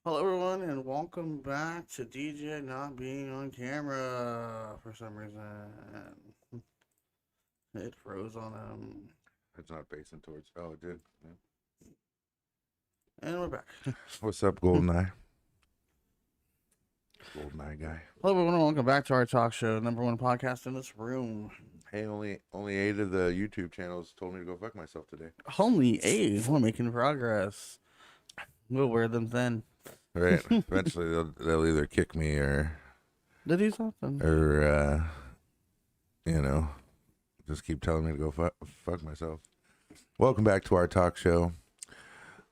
Hello, everyone, and welcome back to DJ not being on camera for some reason. It froze on him. It's not facing towards. Oh, it did. Yeah. And we're back. What's up, GoldenEye? GoldenEye guy. Hello, everyone, and welcome back to our talk show, #1 podcast in this room. Hey, only 8 of the YouTube channels told me to go fuck myself today. Only 8. We're making progress. We'll wear them thin. Right. Eventually, they'll either kick me or Do something. just keep telling me to go fuck myself. Welcome back to our talk show.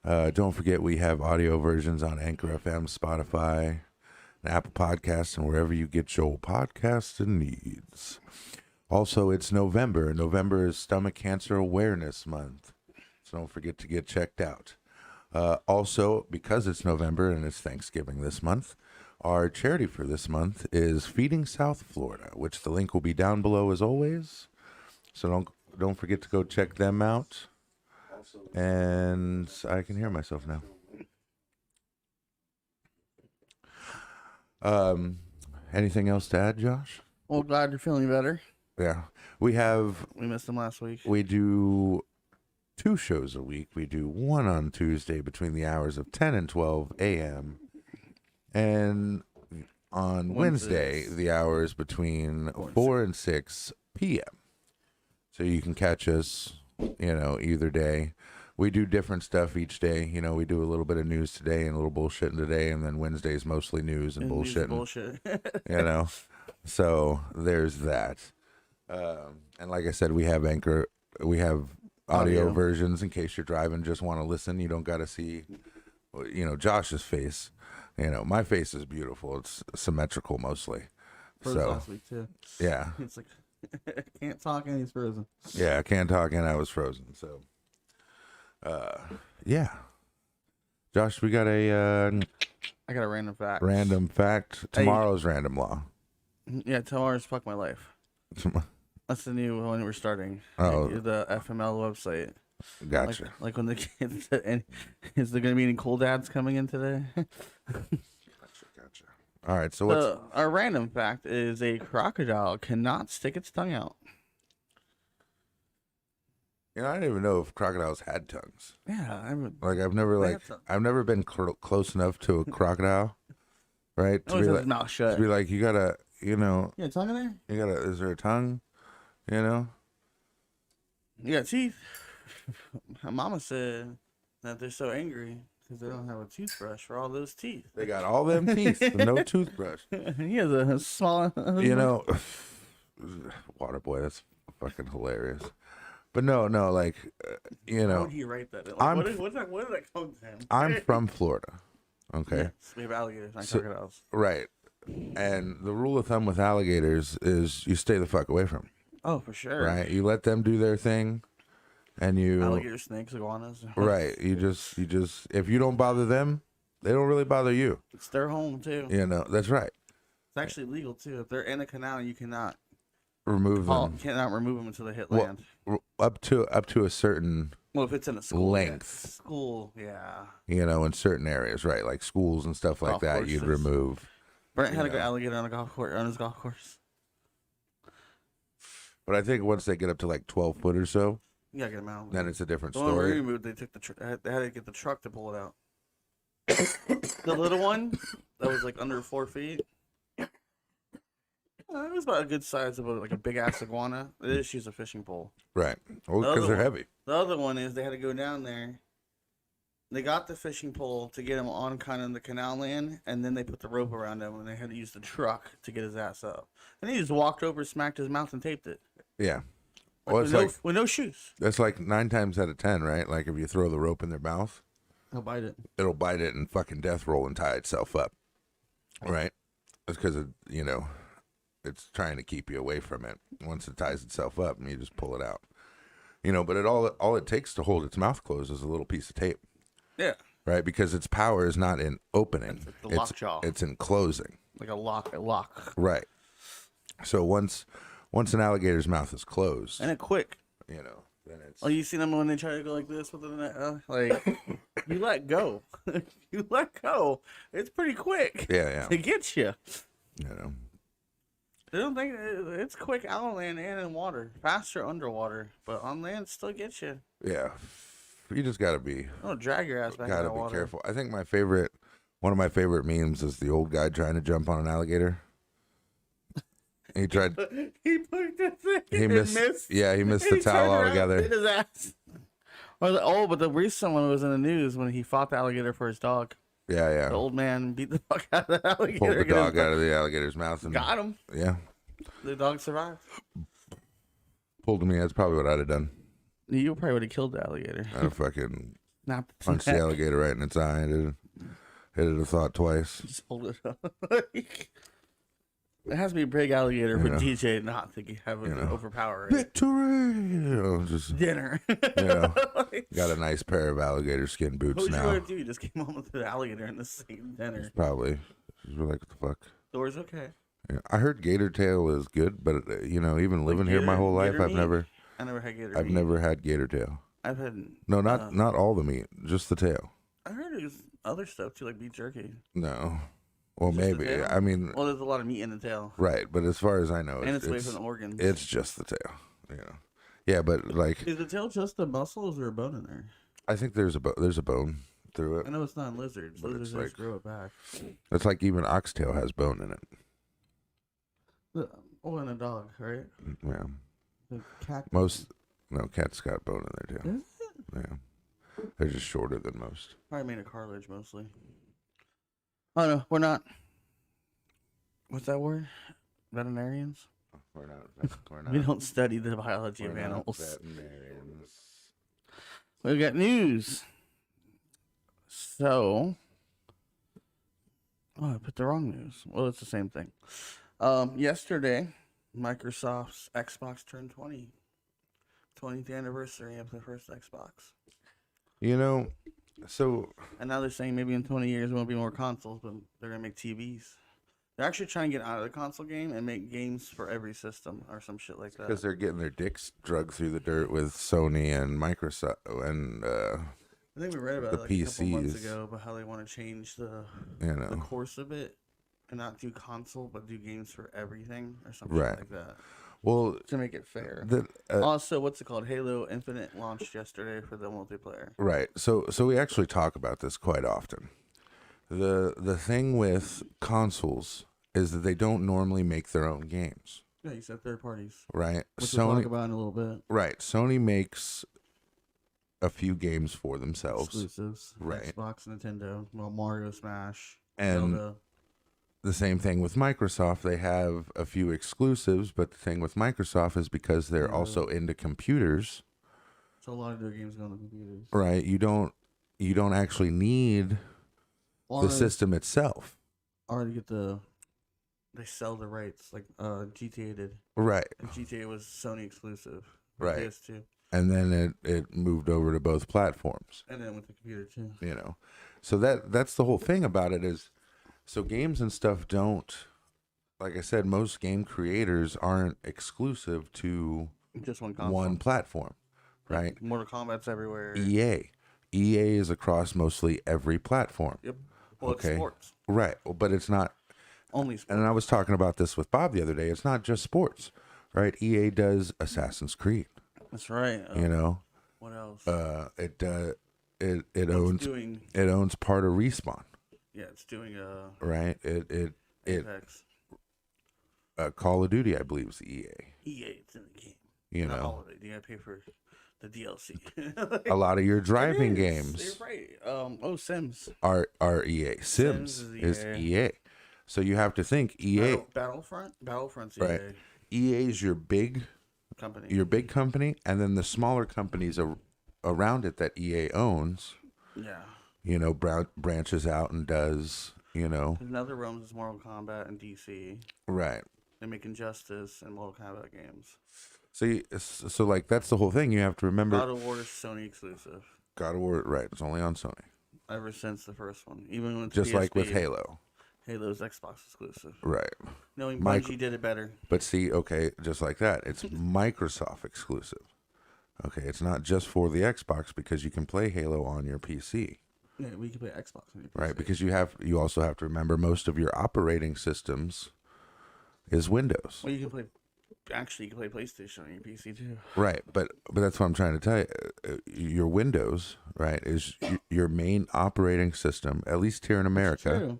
Don't forget we have audio versions on Anchor FM, Spotify, and Apple Podcasts, and wherever you get your podcasts and needs. Also, it's November. November is Stomach Cancer Awareness Month, so don't forget to get checked out. Also, because it's November and it's Thanksgiving this month, our charity for this month is Feeding South Florida, which the link will be down below as always. So don't forget to go check them out. And I can hear myself now. Anything else to add, Josh? Well, glad you're feeling better. Yeah. We missed them last week. We do 2 shows a week. We do one on Tuesday between the hours of 10 and 12 a.m. And on Wednesday, the hours between 4 and 6 p.m. So you can catch us, either day. We do different stuff each day. We do a little bit of news today and a little bullshitting today, and then Wednesday's mostly news and bullshitting. Bullshit. So there's that. And like I said, we have audio versions in case you're driving, just want to listen. You don't got to see, Josh's face. My face is beautiful. It's symmetrical mostly. Froze last week too. Yeah. It's like I can't talk and he's frozen. Yeah, I can't talk and I was frozen. So, yeah. Josh, we got I got a random fact. Random fact. Tomorrow's random law. Yeah, tomorrow's Fuck My Life. That's the new one we're starting. Oh. The FML website. Gotcha. Like when the kids, and is there going to be any cool dads coming in today? Gotcha. All right, so our random fact is a crocodile cannot stick its tongue out. I didn't even know if crocodiles had tongues. Yeah, I've never been close enough to a crocodile, right? To be like, mouth shut. To be like, you gotta, Yeah, tongue in there. You gotta. Is there a tongue? You got teeth. My mama said that they're so angry because they don't have a toothbrush for all those teeth. They got all them teeth, but no toothbrush. He has a small. Water boy, that's fucking hilarious. But no, like, How would he write that? Like, what did that come to him? I'm from Florida. Okay. Yes, we have alligators, not crocodiles. Right. And the rule of thumb with alligators is you stay the fuck away from them. Oh, for sure. Right. You let them do their thing, and alligator, snakes, iguanas. Right. You just if you don't bother them, they don't really bother you. It's their home too. That's right. It's actually legal too. If they're in a canal, you cannot remove them. You cannot remove them until they hit land. Up to a certain if it's in a school length. School, yeah. In certain areas, right? Like schools and stuff like that, you'd remove. Brent had a good alligator on his golf course. But I think once they get up to like 12 foot or so, you gotta get them out. Then it's a different story. story. They removed. They took they had to get the truck to pull it out. The little one that was like under 4 feet. It was about a good size of like a big ass iguana. They just use a fishing pole. Right. Well, because they're heavy. The other one is they had to go down there. They got the fishing pole to get him on kind of the canal land, and then they put the rope around him, and they had to use the truck to get his ass up. And he just walked over, smacked his mouth, and taped it. Yeah. With no shoes. That's like 9 times out of 10, right? Like if you throw the rope in their mouth, it'll bite it. It'll bite it and fucking death roll and tie itself up. Right? That's because it's trying to keep you away from it. Once it ties itself up, and you just pull it out. But all it takes to hold its mouth closed is a little piece of tape. Yeah. Right, because its power is not in opening. It's the lockjaw. It's in closing. Like a lock. Right. So once an alligator's mouth is closed, and it's quick. Then it's. Oh, you seen them when they try to go like this with the net? Like you let go, you let go, it's pretty quick. Yeah. To get you. You know. They don't think it's quick out on land and in water. Faster underwater, but on land still gets you. Yeah. You just gotta be. Don't drag your ass back in Gotta that be water. careful. I think one of my favorite memes is the old guy trying to jump on an alligator. He tried. He put the thing. He missed. Yeah, he missed And the he towel turned around and altogether. hit his ass. But the recent one was in the news when he fought the alligator for his dog. Yeah. The old man beat the fuck out of the alligator. Pulled the get his dog out of the alligator's mouth and Got him. Yeah. The dog survived. Pulled me. That's probably what I'd have done. You probably would have killed the alligator. I'd have fucking Snapped its punched the neck. alligator right in its eye. Hit it a thought twice. Just hold it up. It has to be a big alligator for Yeah. DJ not to have it overpower it. Victory! Just Dinner. got a nice pair of alligator skin boots What would you now. want to do? You just came home with the alligator in the same dinner. Probably. Just be like, what the fuck? Door's okay. Yeah. I heard gator tail is good, but even living here my whole life, gator I've meat? I never had gator meat. never had gator tail. I've had. No, not all the meat, just the tail. I heard it was other stuff too, like beef jerky. No. Well, Just the maybe. tail? I mean, Well, there's a lot of meat in the tail, right, but as far as I know, and it's away from the organs. it's just the tail. Yeah, but like, Is the tail just the muscle? Or is there a bone in there? I think there's a bone through it. I know it's not in lizards. But Lizards it's just grow it back. It's like even oxtail has bone in it. Oh, and a dog, right? Yeah. The cat. Cat's got bone in there too. Is it? Yeah. They're just shorter than most. Probably made of cartilage mostly. Oh no, we're not. What's that word? Veterinarians? We're not. We don't study the biology of we're not animals. veterinarians. We got news. So, I put the wrong news. Well, it's the same thing. Yesterday, Microsoft's Xbox turned 20th anniversary of the first Xbox. So And now they're saying maybe in 20 years there won't be more consoles, but they're going to make TVs. They're actually trying to get out of the console game and make games for every system or some shit like that. because they're getting their dicks drugged through the dirt with Sony and Microsoft and I think we read about the it like a couple months PCs. ago about how they want to change the the course of it and not do console but do games for everything or something Right. like that well to make it fair. the Also, what's it called? Halo Infinite launched yesterday for the multiplayer. right. So we actually talk about this quite often. The thing with consoles is that they don't normally make their own games, Yeah, you said third parties, right? which we'll talk about in a little bit. Right. Sony makes a few games for themselves. Exclusives, Right. Xbox, Nintendo, well, Mario, Smash, And Zelda. the same thing with Microsoft. They have a few exclusives, but the thing with Microsoft is because they're Yeah. also into computers, So a lot of their games go on the computers. right? You don't actually need Or the system itself. to get they sell the rights like GTA did. Right. And GTA was Sony exclusive. Right. PS2. And then it moved over to both platforms, And then with the computer too. So that's the whole thing about it is, so games and stuff don't, like I said, most game creators aren't exclusive to Just one console. one platform, right? Mortal Kombat's everywhere. EA is across mostly every platform. Yep. Well, Okay. it's sports. Right, but it's not. Only sports. And I was talking about this with Bob the other day. It's not just sports, right? EA does Assassin's Creed. That's right. What else? It owns part of Respawn, Yeah, it's doing right? It Apex. Call of Duty, I believe, is EA. EA, it's in the game. You Not know, all of it. You gotta pay for the DLC. a lot of your driving It is. games You're right. Sims. are EA. Sims is EA. So you have to think EA. Battlefront's Right. EA is your big company. and then the smaller companies around it that EA owns, Yeah. branches out and does, Another realms is Mortal Kombat and DC. right. They make Injustice and Mortal Kombat games. So like that's the whole thing. You have to remember God of War is Sony exclusive. God of War, right? It's only on Sony, Ever since the first one. Even when it's just like with PSP, Halo, Halo's Xbox exclusive. right? Knowing Mic- Bungie did it better. But see, okay, just like that, it's Microsoft exclusive. Okay, it's not just for the Xbox because you can play Halo on your PC. Yeah, we can play Xbox on your PC. Right, because you also have to remember most of your operating systems is Windows. Well, you can play PlayStation on your PC too. Right, but that's what I'm trying to tell you. Your Windows, right, is your main operating system, at least here in America. That's true.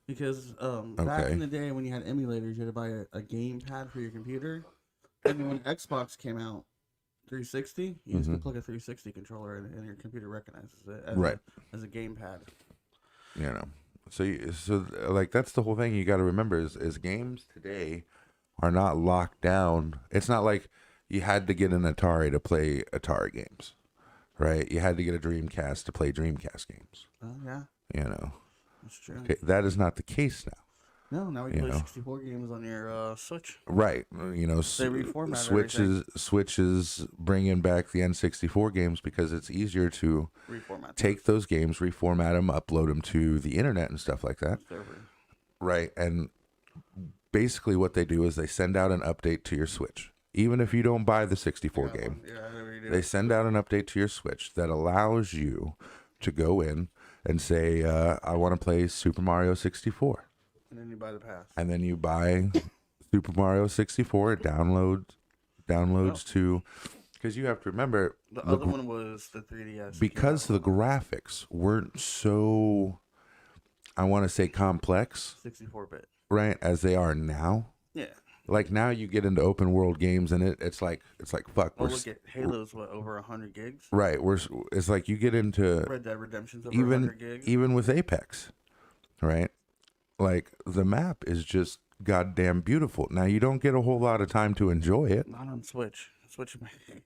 Because back in the day when you had emulators, you had to buy a game pad for your computer. And when Xbox came out, 360, you just plug a 360 controller in, and your computer recognizes it as a game pad. You know, so like that's the whole thing you got to remember is games today are not locked down. It's not like you had to get an Atari to play Atari games, right? You had to get a Dreamcast to play Dreamcast games. Oh yeah, you know, that's true. Okay, that is not the case now. No, now we can play 64 games on your Switch. Right, you know, they reformat Switches bringing back the N64 games because it's easier to take those games, reformat them, upload them to the internet and stuff like that. Right, and basically what they do is they send out an update to your Switch. Even if you don't buy the 64 game, they send out an update to your Switch that allows you to go in and say, I want to play Super Mario 64. And then you buy the pass. And then you buy Super Mario 64. It downloads to... Because you have to remember... The other one was the 3DS. Because the graphics weren't so, I want to say, complex. 64-bit. Right, as they are now. Yeah. Like now you get into open world games and it's like fuck. Well, look at Halo's over 100 gigs. Right, it's like you get into Red Dead Redemption's over 100 gigs. Even with Apex, right? Like the map is just goddamn beautiful. Now you don't get a whole lot of time to enjoy it. Not on Switch.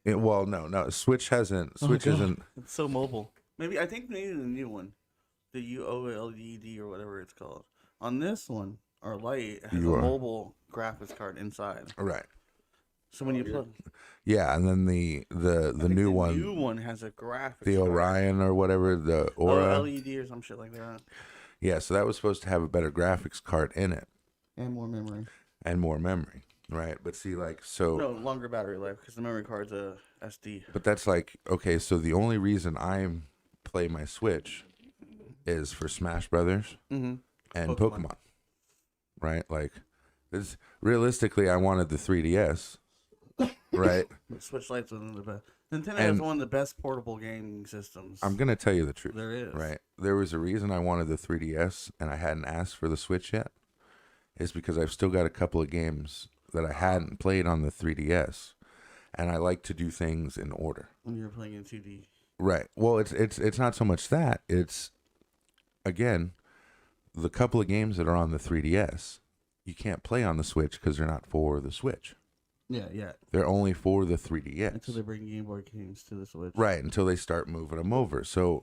Well, no. Switch hasn't. Switch isn't. It's so mobile. Maybe the new one, the OLED or whatever it's called. On this one, our Lite has a mobile graphics card inside. Right. So when you plug, yeah, and then the new one. The new one has a graphics. The Orion card. Or whatever, the Aura. LED or some shit like that. Yeah, so that was supposed to have a better graphics card in it. And more memory. Right. But see, like, so... No, longer battery life, because the memory card's a SD. But that's like, okay, so the only reason I play my Switch is for Smash Brothers and Pokemon. Right? Like, realistically, I wanted the 3DS. Right? The Switch Lite's one of the best. Nintendo has one of the best portable gaming systems. I'm going to tell you the truth. There is. Right? There was a reason I wanted the 3DS and I hadn't asked for the Switch yet. It's because I've still got a couple of games that I hadn't played on the 3DS. And I like to do things in order. When you're playing in 2D. Right. Well, it's not so much that. It's, again, the couple of games that are on the 3DS, you can't play on the Switch because they're not for the Switch. Yeah. They're only for the 3DS. Until they bring Game Boy games to the Switch. Right, until they start moving them over. So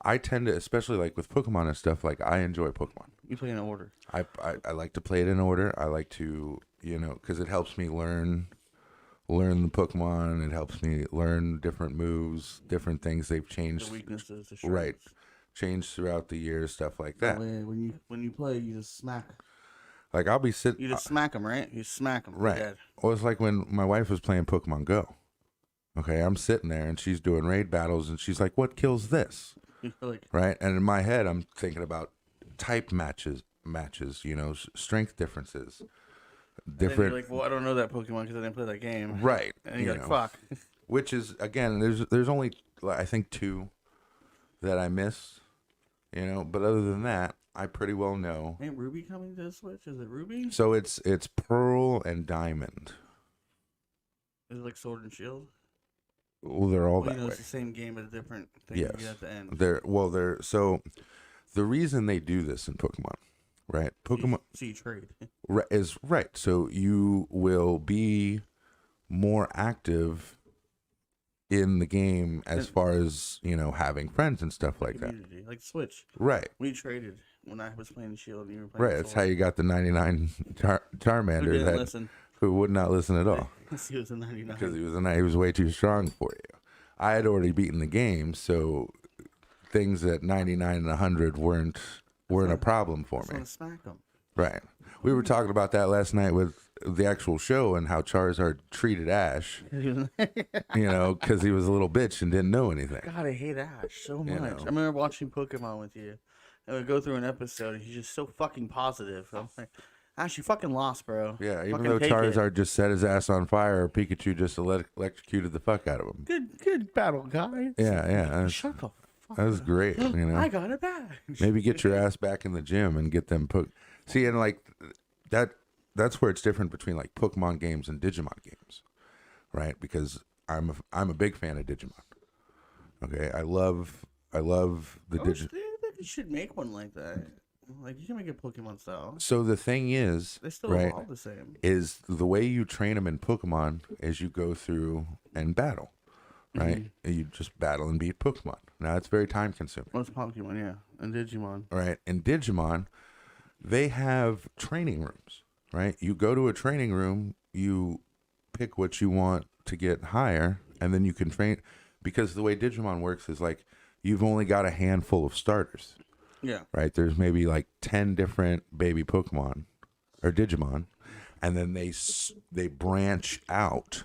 I tend to, especially like with Pokemon and stuff, like I enjoy Pokemon. You play in order. I like to play it in order. I like to, because it helps me learn the Pokemon. It helps me learn different moves, different things they've changed. The weaknesses, the strengths. Right. Changed throughout the years, stuff like that. When you play, you just smack. Like I'll be sitting. You just smack them, right? You smack them. Right. Dead. Well, it's like when my wife was playing Pokemon Go. Okay, I'm sitting there and she's doing raid battles and she's like, "What kills this?" Right. And in my head, I'm thinking about type matches, strength differences, different. And you're like, well, I don't know that Pokemon because I didn't play that game. Right. And you're like, fuck. Which is again, there's only I think 2 that I missed. But other than that, I pretty well know. Ain't Ruby coming to the Switch? Is it Ruby? So it's Pearl and Diamond. Is it like Sword and Shield? Well, they're all that way. It's the same game, but a different thing yes. you get at the end. So the reason they do this in Pokemon, right? Pokemon. So you trade. Is right. So you will be more active in the game as far as having friends and stuff like that. Like Switch. Right. We traded when I was playing Shield and you were playing Right. That's how you got the 99 Charmander who would not listen at all. He was a 99. Because he was way too strong for you. I had already beaten the game, so things at 99 and 100 weren't a problem for me. Smack them. Right. We were talking about that last night with the actual show and how Charizard treated Ash, you know, because he was a little bitch and didn't know anything. God, I hate Ash so much. You know. I remember watching Pokemon with you, and we go through an episode, and he's just so fucking positive. I'm like, Ash, you fucking lost, bro. Yeah, even Fucking though take it. Charizard just set his ass on fire, Pikachu just electrocuted the fuck out of him. Good battle, guys. Yeah. Shut the fuck That was up. great, you know. I got it back. Maybe get your ass back in the gym and get them See, and like that's where it's different between like Pokemon games and Digimon games, right? Because I'm a big fan of Digimon. Okay, I love the Digimon. They should make one like that. Like, you can make it Pokemon style. So the thing is, They still right, evolve the same. is the way you train them in Pokemon is you go through and battle, right? Mm-hmm. And you just battle and beat Pokemon. Now it's very time consuming. What's Pokemon, yeah. And Digimon. Right. In Digimon, they have training rooms, right? You go to a training room, you pick what you want to get higher, and then you can train. Because the way Digimon works is like you've only got a handful of starters, Yeah. right? There's maybe like 10 different baby Pokemon or Digimon, and then they branch out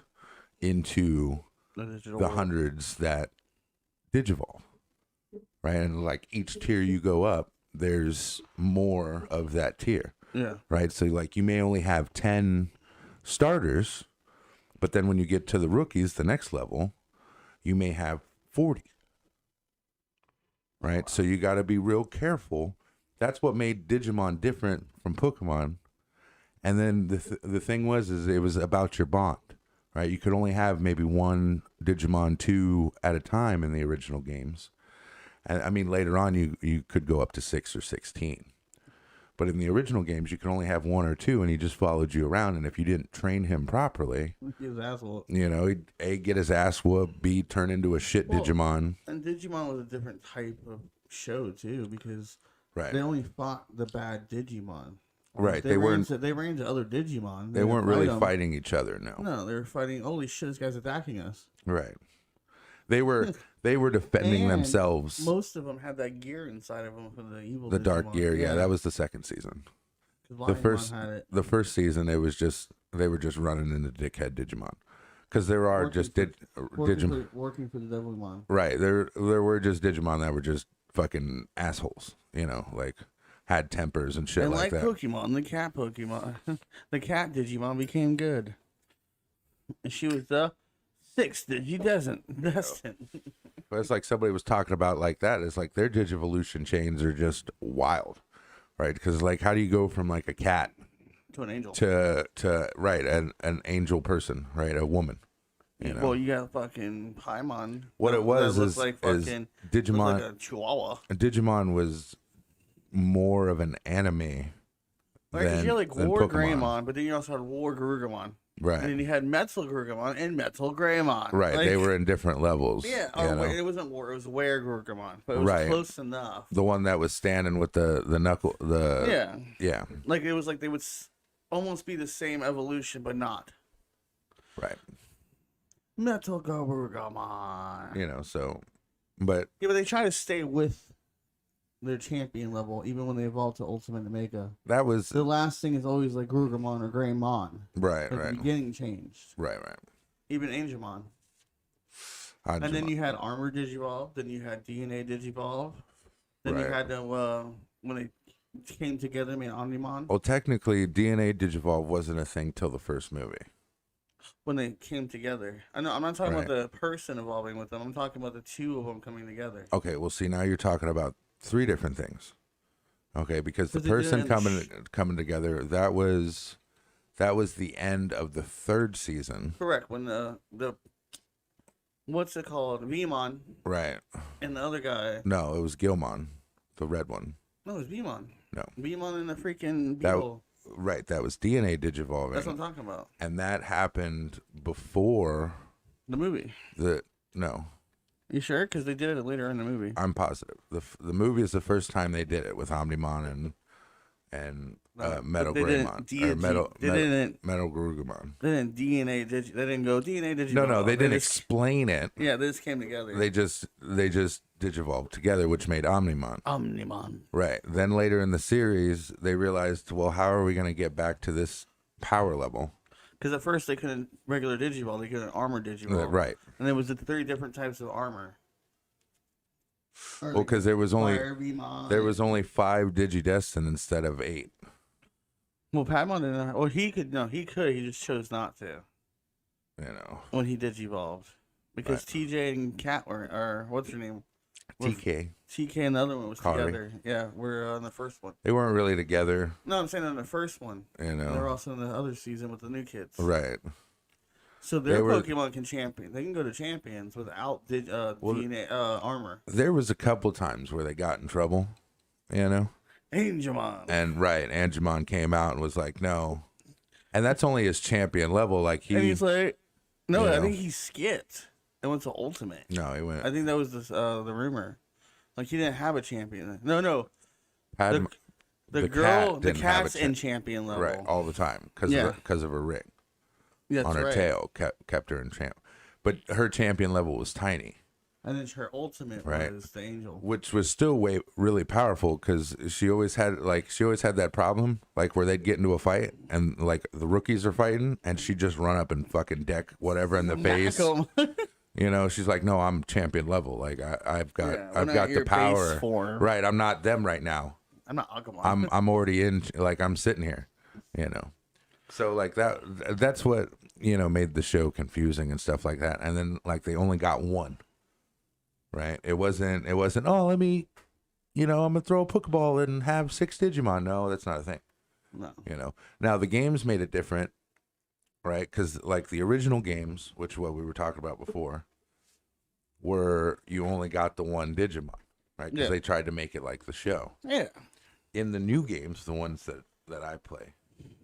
into the hundreds that Digivolve, right? And like each tier you go up, there's more of that tier, Yeah. right? So like you may only have 10 starters, but then when you get to the rookies, the next level, you may have 40, right? So you got to be real careful. That's what made Digimon different from Pokemon. And then the thing was it was about your bond, right? You could only have maybe one Digimon 2 at a time in the original games. And I mean, later on, you could go up to 6 or 16. But in the original games, you could only have 1 or 2, and he just followed you around. And if you didn't train him properly, His asshole. you know, he'd A, get his ass whooped, B, turn into a shit Digimon. And Digimon was a different type of show, too, because Right. they only fought the bad Digimon. Right. They ran into other Digimon. They weren't really fight 'em. fighting each other, no. No, they were fighting, holy shit, this guy's attacking us. Right. They were defending And themselves. Most of them had that gear inside of them for the evil The Digimon. dark gear, yeah, that was the second season. 'Cause The Lionmon first had it. the first season they were just running into dickhead Digimon. Because there are Working just Digimon. Working for the Devilmon. Right. There were just Digimon that were just fucking assholes, you know, like had tempers and shit And like that. Pokemon, the cat Pokemon, the cat Digimon became good. And she was the sixth Destined. But it's like somebody was talking about like that. It's like their Digivolution chains are just wild, right? Because like, how do you go from like a cat To an angel. to right an angel person, right? A woman. You know? Well, you got fucking Paimon. What it was that is, like is fucking, Digimon. like a Chihuahua. Digimon was more of an anime Right, because than, you had like than War Pokemon. Greymon, but then you also had War Garugamon. And Right. then you had Metal Garugamon and Metal Greymon. Right. Like, they were in different levels. Yeah, you know? it wasn't War, it was Were Garugamon. But it was Right. close enough. The one that was standing with the knuckle. Yeah. Yeah. Like it was like they would almost be the same evolution, but not. Right. Metal Garugamon. You know. So, but Yeah, but they try to stay with their champion level, even when they evolve to Ultimate Omega. that was The last thing is always like Garugamon or Greymon. right. Like Right. the beginning changed. Right. Even Angemon. Right. And then you had Armor Digivolve, then you had DNA Digivolve. Then you Right. had when they came together, made Omnimon. Well, technically, DNA Digivolve wasn't a thing till the first movie. When they came together. I know I'm not talking Right. about the person evolving with them. I'm talking about the two of them coming together. Okay. Well, see, now you're talking about 3 different things. Okay, because the 'Cause they did it person in coming together, that was the end of the 3rd season. Correct. When the what's it called? Vmon Right. and the other guy. No, it was Gilmon, the red one. No, it was Vmon. No. Vmon and the freaking That- Beetle. Right, that was DNA Digivolving. That's what I'm talking about. And that happened before The movie. no, You sure? Because they did it later in the movie. I'm positive. The movie is the first time they did it with Omnimon and Metal they didn't Greymon or didn't Metal Garurumon. They didn't DNA they didn't go DNA Digivolve. No, they didn't just, explain it. yeah, they just came together. They just Digivolved together, which made Omnimon. Omnimon. Right. Then later in the series, they realized, well, how are we going to get back to this power level. Because at first they couldn't regular Digivolve, they couldn't armor Digivolve. Right. And there was the 3 different types of armor. Well, because there was only 5 Digidestin instead of 8. Well, Padmon didn't. Well, he could. No, he could. He just chose not to. You know. When he Digivolved, because TJ and Kat were, or what's her name? TK and the other one was Carly. together. Yeah, we're on the first one. They weren't really together. No, I'm saying on the first one. You know. They were also in the other season with the new kids. Right. So their Pokemon can champion. They can go to champions without DNA armor. There was a couple times where they got in trouble, you know. Angemon. And Angemon came out and was like, no. And that's only his champion level. Like and he's like, no, I know. think he skipped and went to Ultimate. No, he went. I think that was the rumor. Like he didn't have a champion. No. The girl, the cat's in champion level. Right, all the time because of her ring. Yeah, on her tail kept her in champ. But her champion level was tiny. And then her ultimate was the angel. Which was still really powerful because she always had that problem, like where they'd get into a fight and like the rookies are fighting and she'd just run up and fucking deck whatever in the face. You know, she's like, no, I'm champion level. Like I've got the power. Right. I'm not them right now. I'm not Agumon. I'm already in, like I'm sitting here, you know. So like that's what, you know, made the show confusing and stuff like that. And then like they only got one. Right. It wasn't, oh, let me, you know, I'm gonna throw a Pokeball and have 6 Digimon. No, that's not a thing. No. You know. Now the games made it different, right? Because like the original games, which what we were talking about before, were you only got the one Digimon, right? Because they tried to make it like the show. Yeah. In the new games, the ones that I play,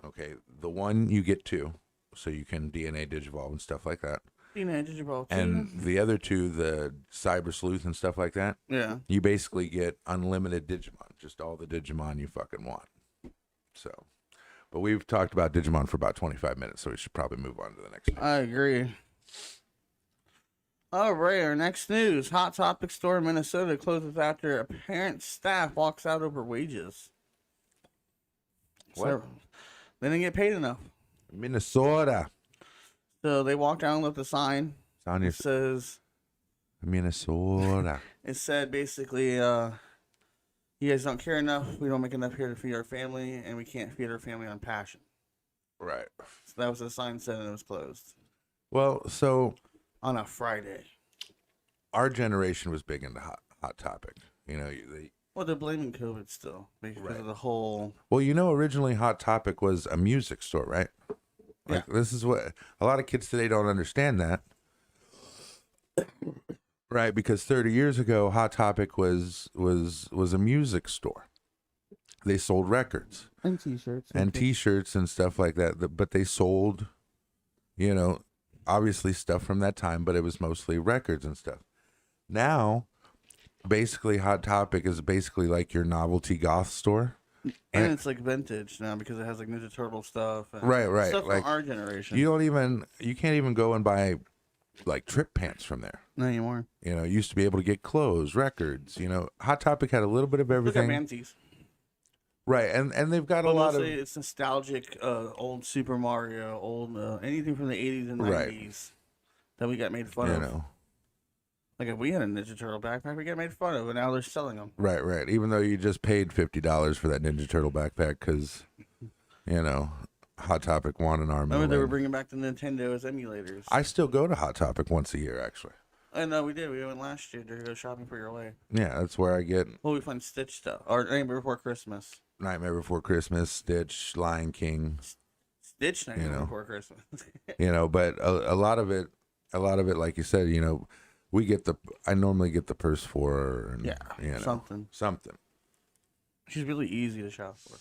okay, the one you get 2, so you can DNA Digivolve and stuff like that. DNA Digivolve. And the other 2, the Cyber Sleuth and stuff like that. Yeah. You basically get unlimited Digimon, just all the Digimon you fucking want. So, but we've talked about Digimon for about 25 minutes, so we should probably move on to the next one. I agree. All right, our next news. Hot Topic store in Minnesota closes after apparent staff walks out over wages. What? So, they didn't get paid enough. Minnesota. So they walked down and left a sign. It says... Minnesota. It said basically, you guys don't care enough. We don't make enough here to feed our family, and we can't feed our family on passion. Right. So that was the sign said, and it was closed. Well, so... On a Friday. Our generation was big into Hot Topic. You know, well, they're blaming COVID still because of the whole... Well, you know, originally Hot Topic was a music store, right? Like, this is what... A lot of kids today don't understand that. Right, because 30 years ago, Hot Topic was a music store. They sold records. And T-shirts. And T-shirts and stuff like that. But they sold, you know... Obviously stuff from that time, but it was mostly records and stuff. Now, basically, Hot Topic is basically like your novelty goth store. And it's like vintage now because it has like Ninja Turtle stuff. And right. Stuff like, from our generation. You can't even go and buy like trip pants from there. Not anymore. You know, you used to be able to get clothes, records. You know, Hot Topic had a little bit of everything. Look at Manties. Right, and they've got a lot of... It's nostalgic, old Super Mario, old anything from the 80s and 90s that we got made fun of. Know. Like if we had a Ninja Turtle backpack, we got made fun of, and now they're selling them. Right. Even though you just paid $50 for that Ninja Turtle backpack because, you know, Hot Topic won an army. Remember they were bringing back the Nintendo as emulators. I still go to Hot Topic once a year, actually. I know we did. We went last year to go shopping for your way. Yeah, that's where I get... Well, we find Stitch stuff. Or Nightmare Before Christmas. Nightmare Before Christmas, Stitch, Lion King. Stitch Nightmare Before Christmas. You know, but a lot of it, like you said, you know, I normally get the purse for her. And, you know, something. She's really easy to shop for.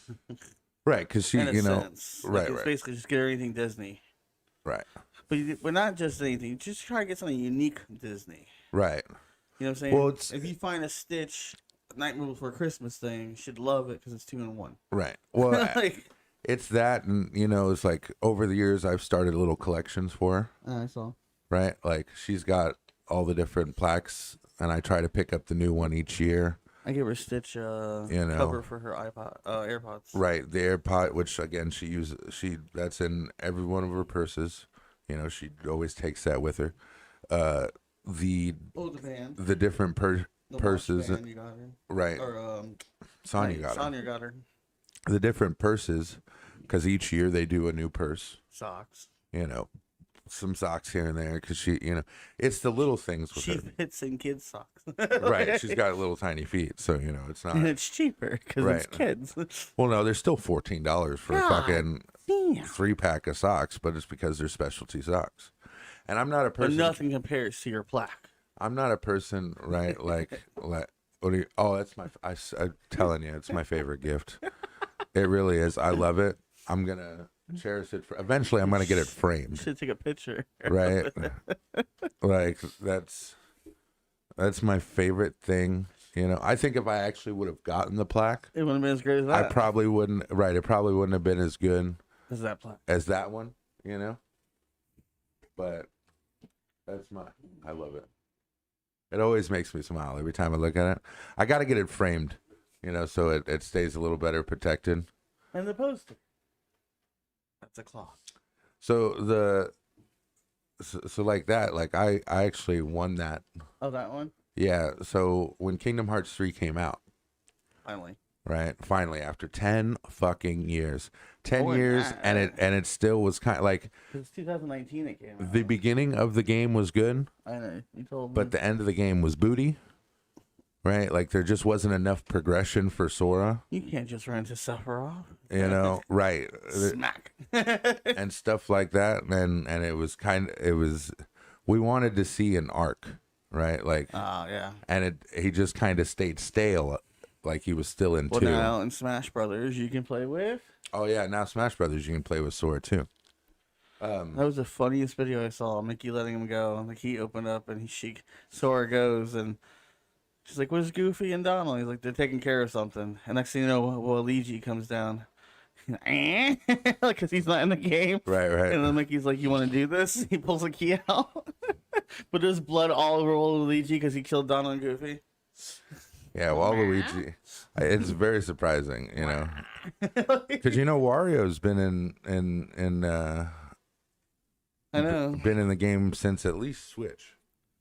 Right, because she, you know, right. It's basically just get everything Disney. Right. But not just anything. Just try to get something unique Disney. Right. You know what I'm saying? Well, if you find a Stitch Nightmare Before Christmas thing, you should love it because it's 2-in-1. Right. Well, it's that, and you know, it's like over the years I've started little collections for her. I saw. Right. Like she's got all the different plaques, and I try to pick up the new one each year. I gave her a Stitch cover for her AirPods. Right, the AirPod, which again that's in every one of her purses. You know, she always takes that with her. The band. the different purses, Band you got her. right? Or Sonya got her. Sonya got her. The different purses, because each year they do a new purse. Socks. You know, some socks here and there, because she, you know, it's the little things with she her. fits in kids' socks. Right, she's got little tiny feet, so you know it's not. And it's cheaper because Right. it's kids. Well, no, they're still $14 for a God fucking damn. 3-pack of socks, but it's because they're specialty socks. And I'm not a But person. nothing compares to your plaque. I'm not a person, right? Like what do you? Oh, that's I'm telling you, it's my favorite gift. It really is. I love it. I'm gonna cherish it. Eventually, I'm gonna get it framed. Should take a picture. Right? Like that's my favorite thing. You know, I think if I actually would have gotten the plaque, It wouldn't have been as great as that. I probably wouldn't. Right? It probably wouldn't have been as good As that plaque. as that one. You know. But I love it. It always makes me smile every time I look at it. I got to get it framed, you know, so it stays a little better protected. And the poster. That's a cloth. So like that, like I actually won that. Oh, that one? Yeah. So when Kingdom Hearts 3 came out, finally after 10 fucking years, 10 More than years, that. and it still was kind of like It's 2019 it came out. the beginning of the game was good, I know. You told me. but the end of the game was booty. Right? Like there just wasn't enough progression for Sora. You can't just run into Sephiroth. You know, right. Smack. And stuff like that. And it was we wanted to see an arc, right? Like Yeah. and he just kind of stayed stale, like he was still in Well, 2. now in Smash Brothers, you can play with. Oh yeah, now Smash Brothers you can play with Sora too. That was the funniest video I saw. Mickey letting him go. Like he opened up and Sora goes and she's like, "Where's Goofy and Donald?" He's like, "They're taking care of something." And next thing you know, Luigi comes down. Because he's not in the game. Right. And then Mickey's like, "You want to do this?" He pulls a key out. But there's blood all over Luigi because he killed Donald and Goofy. Yeah, well, Luigi, it's very surprising, you know, because you know Wario's been in I know. been in the game since at least Switch,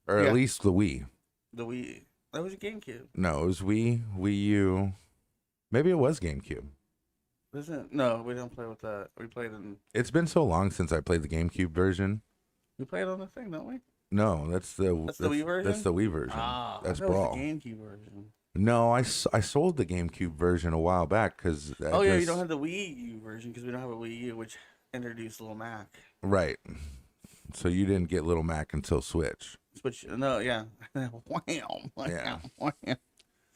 or at least the Wii. The Wii. That was a GameCube. No, it was Wii U. Maybe it was GameCube. No, we don't play with that. We played It's been so long since I played the GameCube version. We played on the thing, don't we? No, that's the Wii version. That's the Wii version. That's Brawl. The GameCube version. No, I sold the GameCube version a while back because. Oh yeah, you don't have the Wii U version because we don't have a Wii U, which introduced Little Mac. Right. So you didn't get Little Mac until Switch. No, yeah. Wham, Yeah. wham.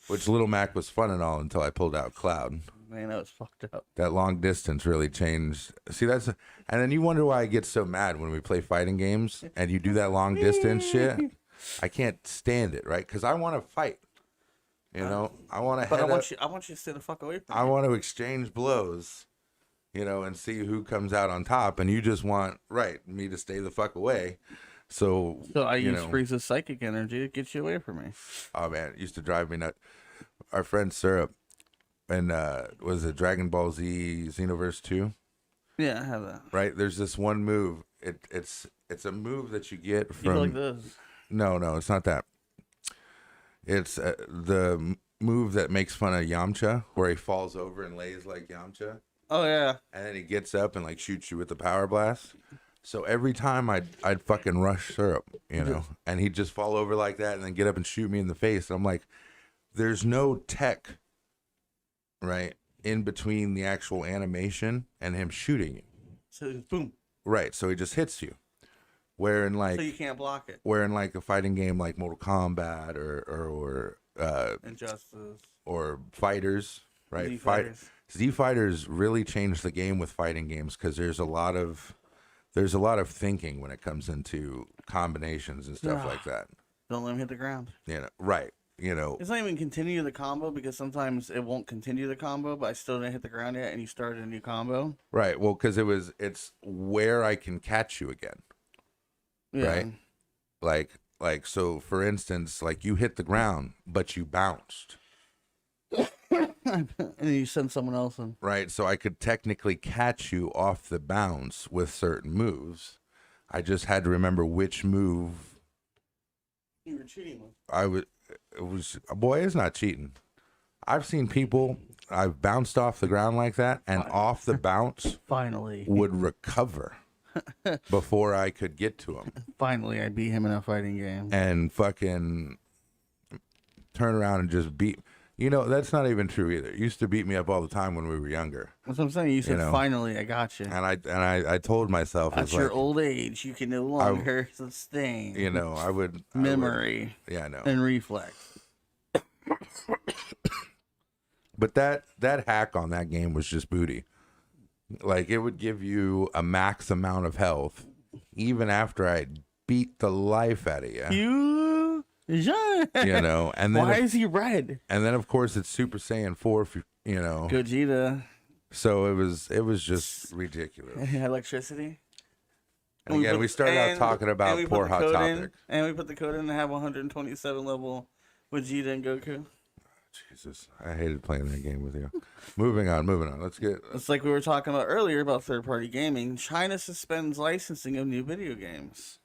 Which Little Mac was fun and all until I pulled out Cloud. Man, that was fucked up. That long distance really changed. See, and then you wonder why I get so mad when we play fighting games and you do that long distance shit. I can't stand it, right? Because I want to fight. You know, I want to. But I want you to stay the fuck away from me. I want to exchange blows, you know, and see who comes out on top. And you just want me to stay the fuck away. So I use Frieza's psychic energy to get you away from me. Oh man, it used to drive me nuts. Our friend Syrup, and was it Dragon Ball Z Xenoverse 2? Yeah, I have that. Right, there's this one move. It's a move that you get from. You go like this. No, it's not that. It's the move that makes fun of Yamcha, where he falls over and lays like Yamcha. Oh yeah. And then he gets up and like shoots you with the power blast. So every time I'd fucking rush Syrup, you know, and he'd just fall over like that and then get up and shoot me in the face. And I'm like, there's no tech, right, in between the actual animation and him shooting you. So boom. Right, so he just hits you. Where in like, so you can't block it. Where in like a fighting game like Mortal Kombat or Injustice or Fighters, right? Z Fighters really changed the game with fighting games because there's a lot of thinking when it comes into combinations and stuff like that. Don't let him hit the ground. You know, right? You know, it's not even continue the combo because sometimes it won't continue the combo, but I still didn't hit the ground yet, and you started a new combo. Right. Well, because it's where I can catch you again. Yeah. Right. Like so. For instance, like you hit the ground, but you bounced. and then you send someone else in. Right, so I could technically catch you off the bounce with certain moves. I just had to remember which move You were cheating with. I would. It was, boy, it's not cheating. I've seen people. I've bounced off the ground like that, and off the bounce, Finally, would recover before I could get to him, finally, I beat him in a fighting game. and fucking turn around and just beat. You know, that's not even true either. You used to beat me up all the time when we were younger, That's what I'm saying. You said, know. finally, I got you. and I told myself, At it's your like, old age, you can no longer sustain you know, I would memory yeah, I know. and reflex. But that hack on that game was just booty. Like, it would give you a max amount of health, even after I beat the life out of you. You know, and then why is he red? and then of course it's Super Saiyan 4. You know, Gogeta. so it was just ridiculous. Electricity. And again, we started out talking about poor Hot Topic. And we put the code in to have 127 level Vegeta and Goku. Jesus, I hated playing that game with you. Moving on. Let's get. It's like we were talking about earlier about third-party gaming. China suspends licensing of new video games.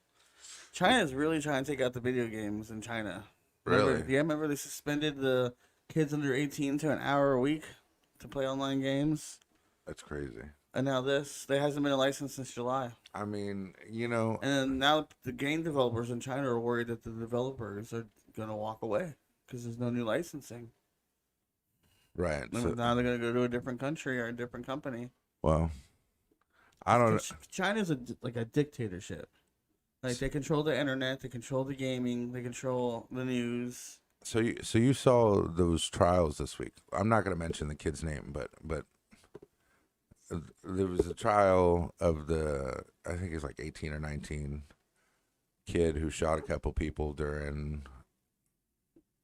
China's really trying to take out the video games in China. Really? Remember they suspended the kids under 18 to an hour a week to play online games? That's crazy. And now this, there hasn't been a license since July. I mean, you know. And then now the game developers in China are worried that the developers are going to walk away because there's no new licensing. Right. Now they're going to go to a different country or a different company. Well, I don't know. China's like a dictatorship. Like, they control the internet, they control the gaming, they control the news. So you saw those trials this week. I'm not going to mention the kid's name, but there was a trial of I think he's like 18 or 19 kid who shot a couple people during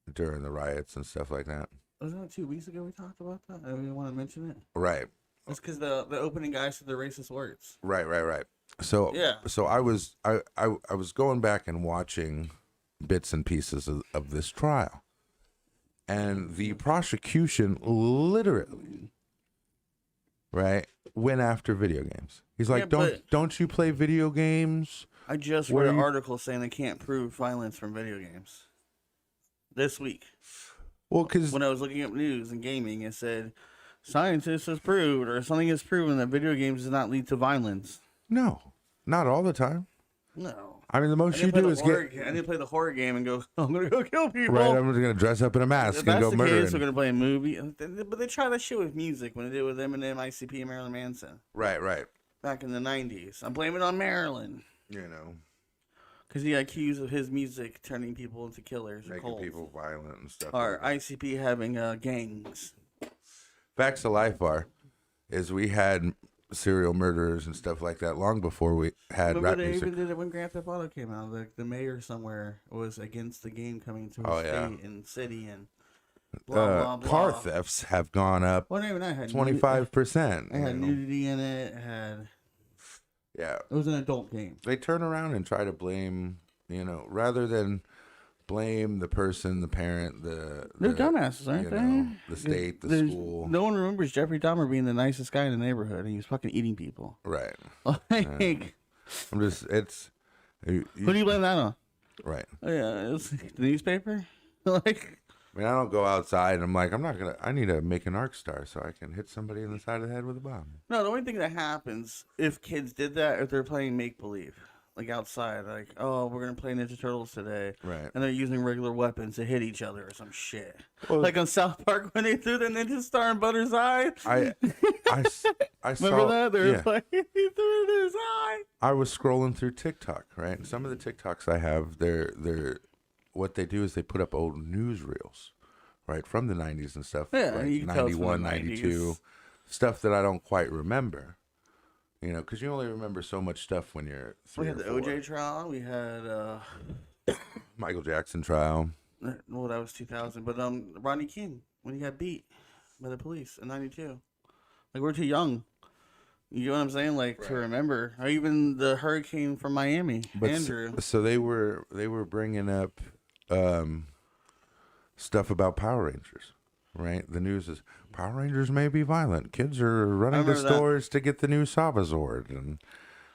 the riots and stuff like that. Wasn't it 2 weeks ago we talked about that? I didn't want to mention it. Right. It's because the opening guy said the racist words. Right. So Yeah. So I was going back and watching bits and pieces of this trial, and the prosecution literally, right, went after video games. He's like, don't you play video games? I just read an article saying they can't prove violence from video games this week. Well, because when I was looking up news and gaming, it said scientists has proved or something has proven that video games does not lead to violence. No, not all the time. No. I mean, the most you do is I didn't play the horror game and go, I'm going to go kill people. Right, I'm just going to dress up in a mask and go murder. We're going to play a movie. But they tried that shit with music when they did with Eminem, ICP, and Marilyn Manson. Right. Back in the 90s. I'm blaming it on Marilyn. You know. Because he got accused of his music turning people into killers. Making people violent and stuff. Or ICP having gangs. Facts of life is we had serial murderers and stuff like that long before we had rap music. Even did it when Grand Theft Auto came out. The mayor somewhere was against the game coming to his state and city and blah, blah, blah. Car thefts have gone up 25%. It had nudity in it. It was an adult game. They turn around and try to blame, rather than blame the person, the parent, they're dumbasses, aren't they? The state, the school. No one remembers Jeffrey Dahmer being the nicest guy in the neighborhood, and he was fucking eating people. Right. I'm just, who do you blame that on? Right. Oh, yeah, it's the newspaper. I mean, I don't go outside and I'm like, I need to make an arc star so I can hit somebody in the side of the head with a bomb. No, the only thing that happens if kids did that, if they're playing make-believe. Like outside, like, oh, we're going to play Ninja Turtles today. Right. And they're using regular weapons to hit each other or some shit. Well, like on South Park when they threw the Ninja Star in Butter's eye. I Remember that? They were yeah. playing, he threw it in his eye. I was scrolling through TikTok, right? And some of the TikToks I have, they're what they do is they put up old newsreels, right, from the 90s and stuff. Yeah, like you can tell 91, 92, stuff that I don't quite remember. Because you only remember so much stuff when you're 3 We had or the 4. OJ trial. We had Michael Jackson trial. well, that was 2000. But Rodney King when he got beat by the police in 92. Like, we're too young. You know what I'm saying? Like, to remember. Or even the hurricane from Miami, Andrew. So they were bringing up stuff about Power Rangers. right? The news is Power Rangers may be violent. Kids are running to remember that. stores to get the new Savazord,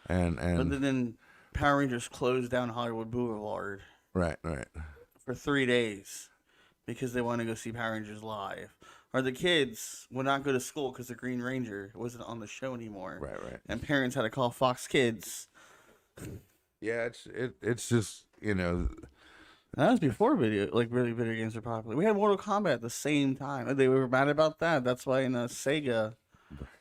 and But then Power Rangers closed down Hollywood Boulevard right. for 3 days because they wanted to go see Power Rangers live. Or the kids would not go to school because the Green Ranger wasn't on the show anymore. Right. And parents had to call Fox Kids. Yeah, it's just, you know. That was before video games were popular. We had Mortal Kombat at the same time. They were mad about that. That's why in Sega,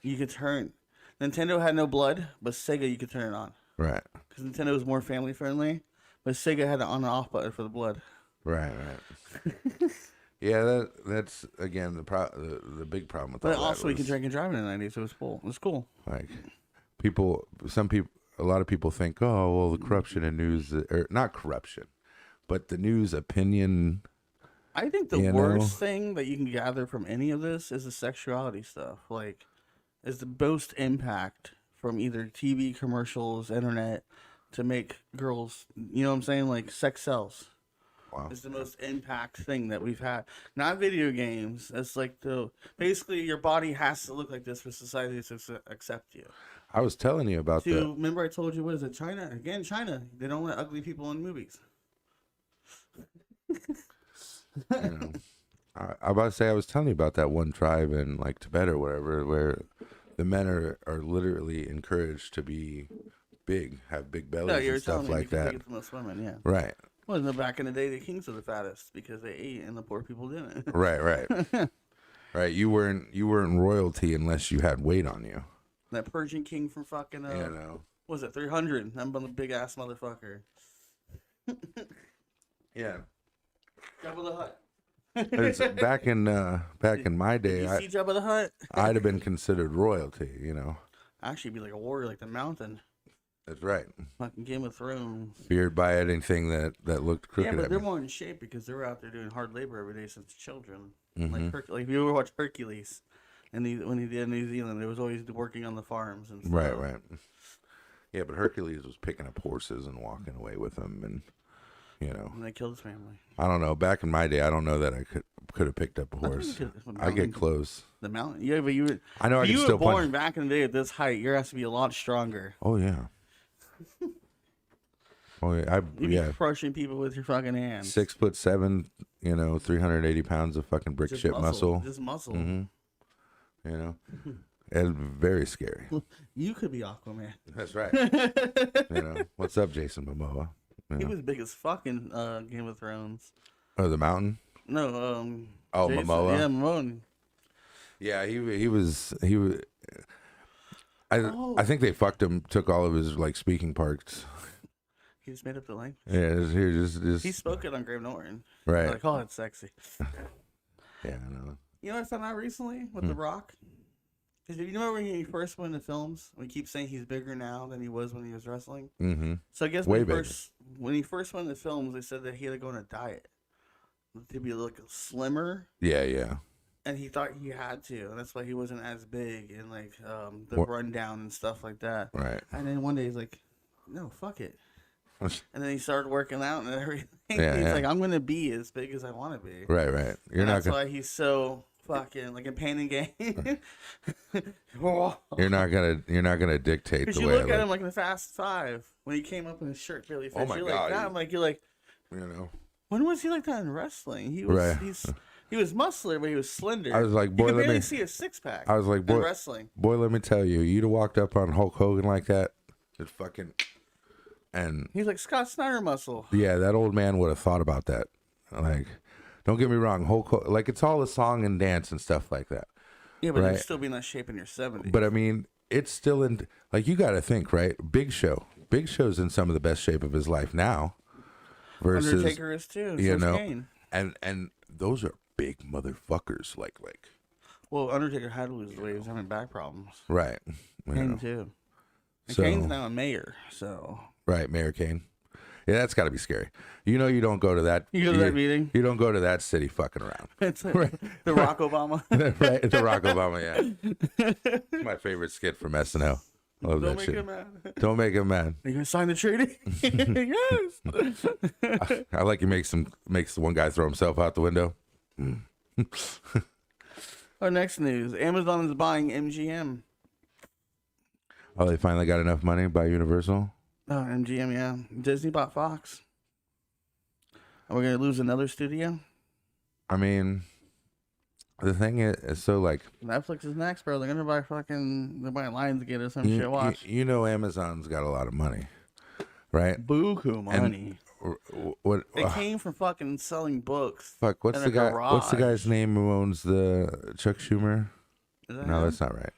you could turn. Nintendo had no blood, but Sega you could turn it on. Right. Because Nintendo was more family friendly, but Sega had an on and off button for the blood. Right. Yeah, that's again the big problem with But all also that you could was, drink and drive in the 90s. So it was cool. It was cool. like a lot of people think, oh well, the corruption in news, or not corruption, but the news opinion. I think the worst thing that you can gather from any of this is the sexuality stuff. Like, is the most impact from either TV commercials, internet, to make girls, you know what I'm saying? Like, sex sells. Wow. Is the most impact thing that we've had. Not video games. It's like basically your body has to look like this for society to accept you. I was telling you about that. Remember I told you, what is it, China? Again, China. They don't let ugly people in movies. I about to say, I was telling you about that one tribe in like Tibet or whatever, where the men are literally encouraged to be big, have big bellies and stuff like that. They get the most women, yeah. Right. Well, back in the day, the kings were the fattest because they ate and the poor people didn't. Right. Right. You weren't royalty unless you had weight on you. That Persian king from fucking what was it, 300? I'm a big ass motherfucker. Yeah. Jabba the Hutt. It's back in my day, Did you see Jabba the Hutt? I'd have been considered royalty, you know. Actually, be like a warrior, like the Mountain. That's right. Fucking Game of Thrones. Feared by anything that looked crooked. Yeah, but at they're me. more in shape because they were out there doing hard labor every day since children. Mhm. Like if you ever watch Hercules, and when he did New Zealand, they was always working on the farms and stuff. Right. Yeah, but Hercules was picking up horses and walking away with them, and you know. And they killed his family. I don't know. Back in my day, I don't know that I could have picked up a horse. I get close. The mountain. Yeah, but you were. I know. I If can you were still born punch. back in the day at this height, your ass to be a lot stronger. Oh yeah. Oh yeah. You'd be crushing people with your fucking hands. 6'7", 380 pounds of fucking brick Just shit muscle. Just muscle. Mm-hmm. You know, and very scary. You could be Aquaman. That's right. What's up, Jason Momoa? He was big as fucking Game of Thrones. Oh, the mountain. No, Oh, Jason. Momoa. Yeah, Momoa. Yeah, he was. I think they fucked him. Took all of his like speaking parts. He just made up the language. Yeah, He spoke it on Graham Norton. right. Like, oh, it's sexy. Yeah, I know. You know what I found out recently with The Rock? Because you remember when he first went into films? We keep saying he's bigger now than he was when he was wrestling. Mm-hmm. So I guess Way when he first went into films, they said that he had to go on a diet to be like slimmer. Yeah. And he thought he had to, and that's why he wasn't as big and like the rundown and stuff like that. Right. And then one day he's like, "No, fuck it." And then he started working out and everything. Yeah, He's like, "I'm gonna be as big as I want to be." Right. That's why he's so fucking like in Pain and Gain. You're not gonna dictate Because the you way. look at him like in the Fast Five when he came up and his shirt barely fits. Oh my you're God, like that. I'm like, you're like, when was he like that in wrestling? He was he was muscular, but he was slender. I was like, boy, you could let barely me see a six pack. I was like, in wrestling. Boy, let me tell you, you'd have walked up on Hulk Hogan like that, just fucking, and He's like Scott Snyder muscle. yeah, that old man would have thought about that. Like, don't get me wrong, Hulk Hogan, like it's all a song and dance and stuff like that. Yeah, but right? you'd still be in that shape in your 70s. But I mean, it's still in. Like, you got to think, right? Big Show's in some of the best shape of his life now. Versus Undertaker is too. you know, Kane. and those are big motherfuckers. Like. Well, Undertaker had to lose the weight. He was having back problems. Right. Kane too. And So- Kane's now a mayor, so Right, Mayor Kane. Yeah, that's got to be scary. You know, you don't go to that. you go to that meeting. You don't go to that city fucking around. It's like the Rock Obama. Right, the Rock Obama. Yeah, it's my favorite skit from SNL. Love Don't that make shit. him mad. Don't make him mad. Are you gonna sign the treaty? Yes. I like he makes the one guy throw himself out the window. Our next news: Amazon is buying MGM. Oh, they finally got enough money by Universal? Oh, MGM, yeah. Disney bought Fox. Are we gonna lose another studio? I mean, the thing is so like Netflix is next, bro. They're gonna buy they're buying Lionsgate or some shit. Watch. you know Amazon's got a lot of money, right? Buku money. What It came from fucking selling books. fuck, what's in the a guy garage. what's the guy's name who owns the Chuck Schumer? Is that No, him? that's not right.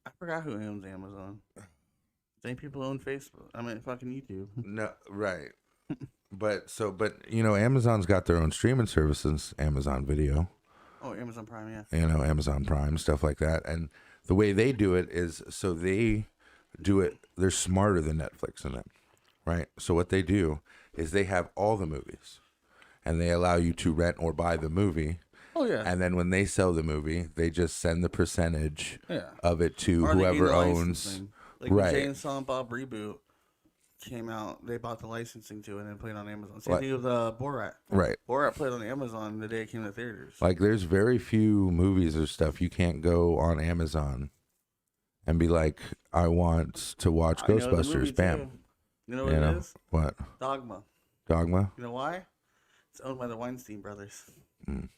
I forgot who owns Amazon. Same people own Facebook. I mean, fucking YouTube. No, right. But you know, Amazon's got their own streaming services, Amazon Video, Oh, Amazon Prime, yeah. you know, Amazon Prime, stuff like that. And the way they do it is so they do it, they're smarter than Netflix in that, right? So what they do is they have all the movies and they allow you to rent or buy the movie. Oh yeah. And then when they sell the movie, they just send the percentage Yeah. of it to Or they gain whoever the owns. licensing. Like Right. when Jay and Silent Bob Reboot came out, they bought the licensing to it and played on Amazon. Same Like- thing with Borat. Right. Borat played on Amazon the day it came to theaters. Like there's very few movies or stuff you can't go on Amazon and be like, I want to watch I know the movie, Ghostbusters. Bam. too. You know what it is? What? Dogma. Dogma? You know why? It's owned by the Weinstein brothers. Mm.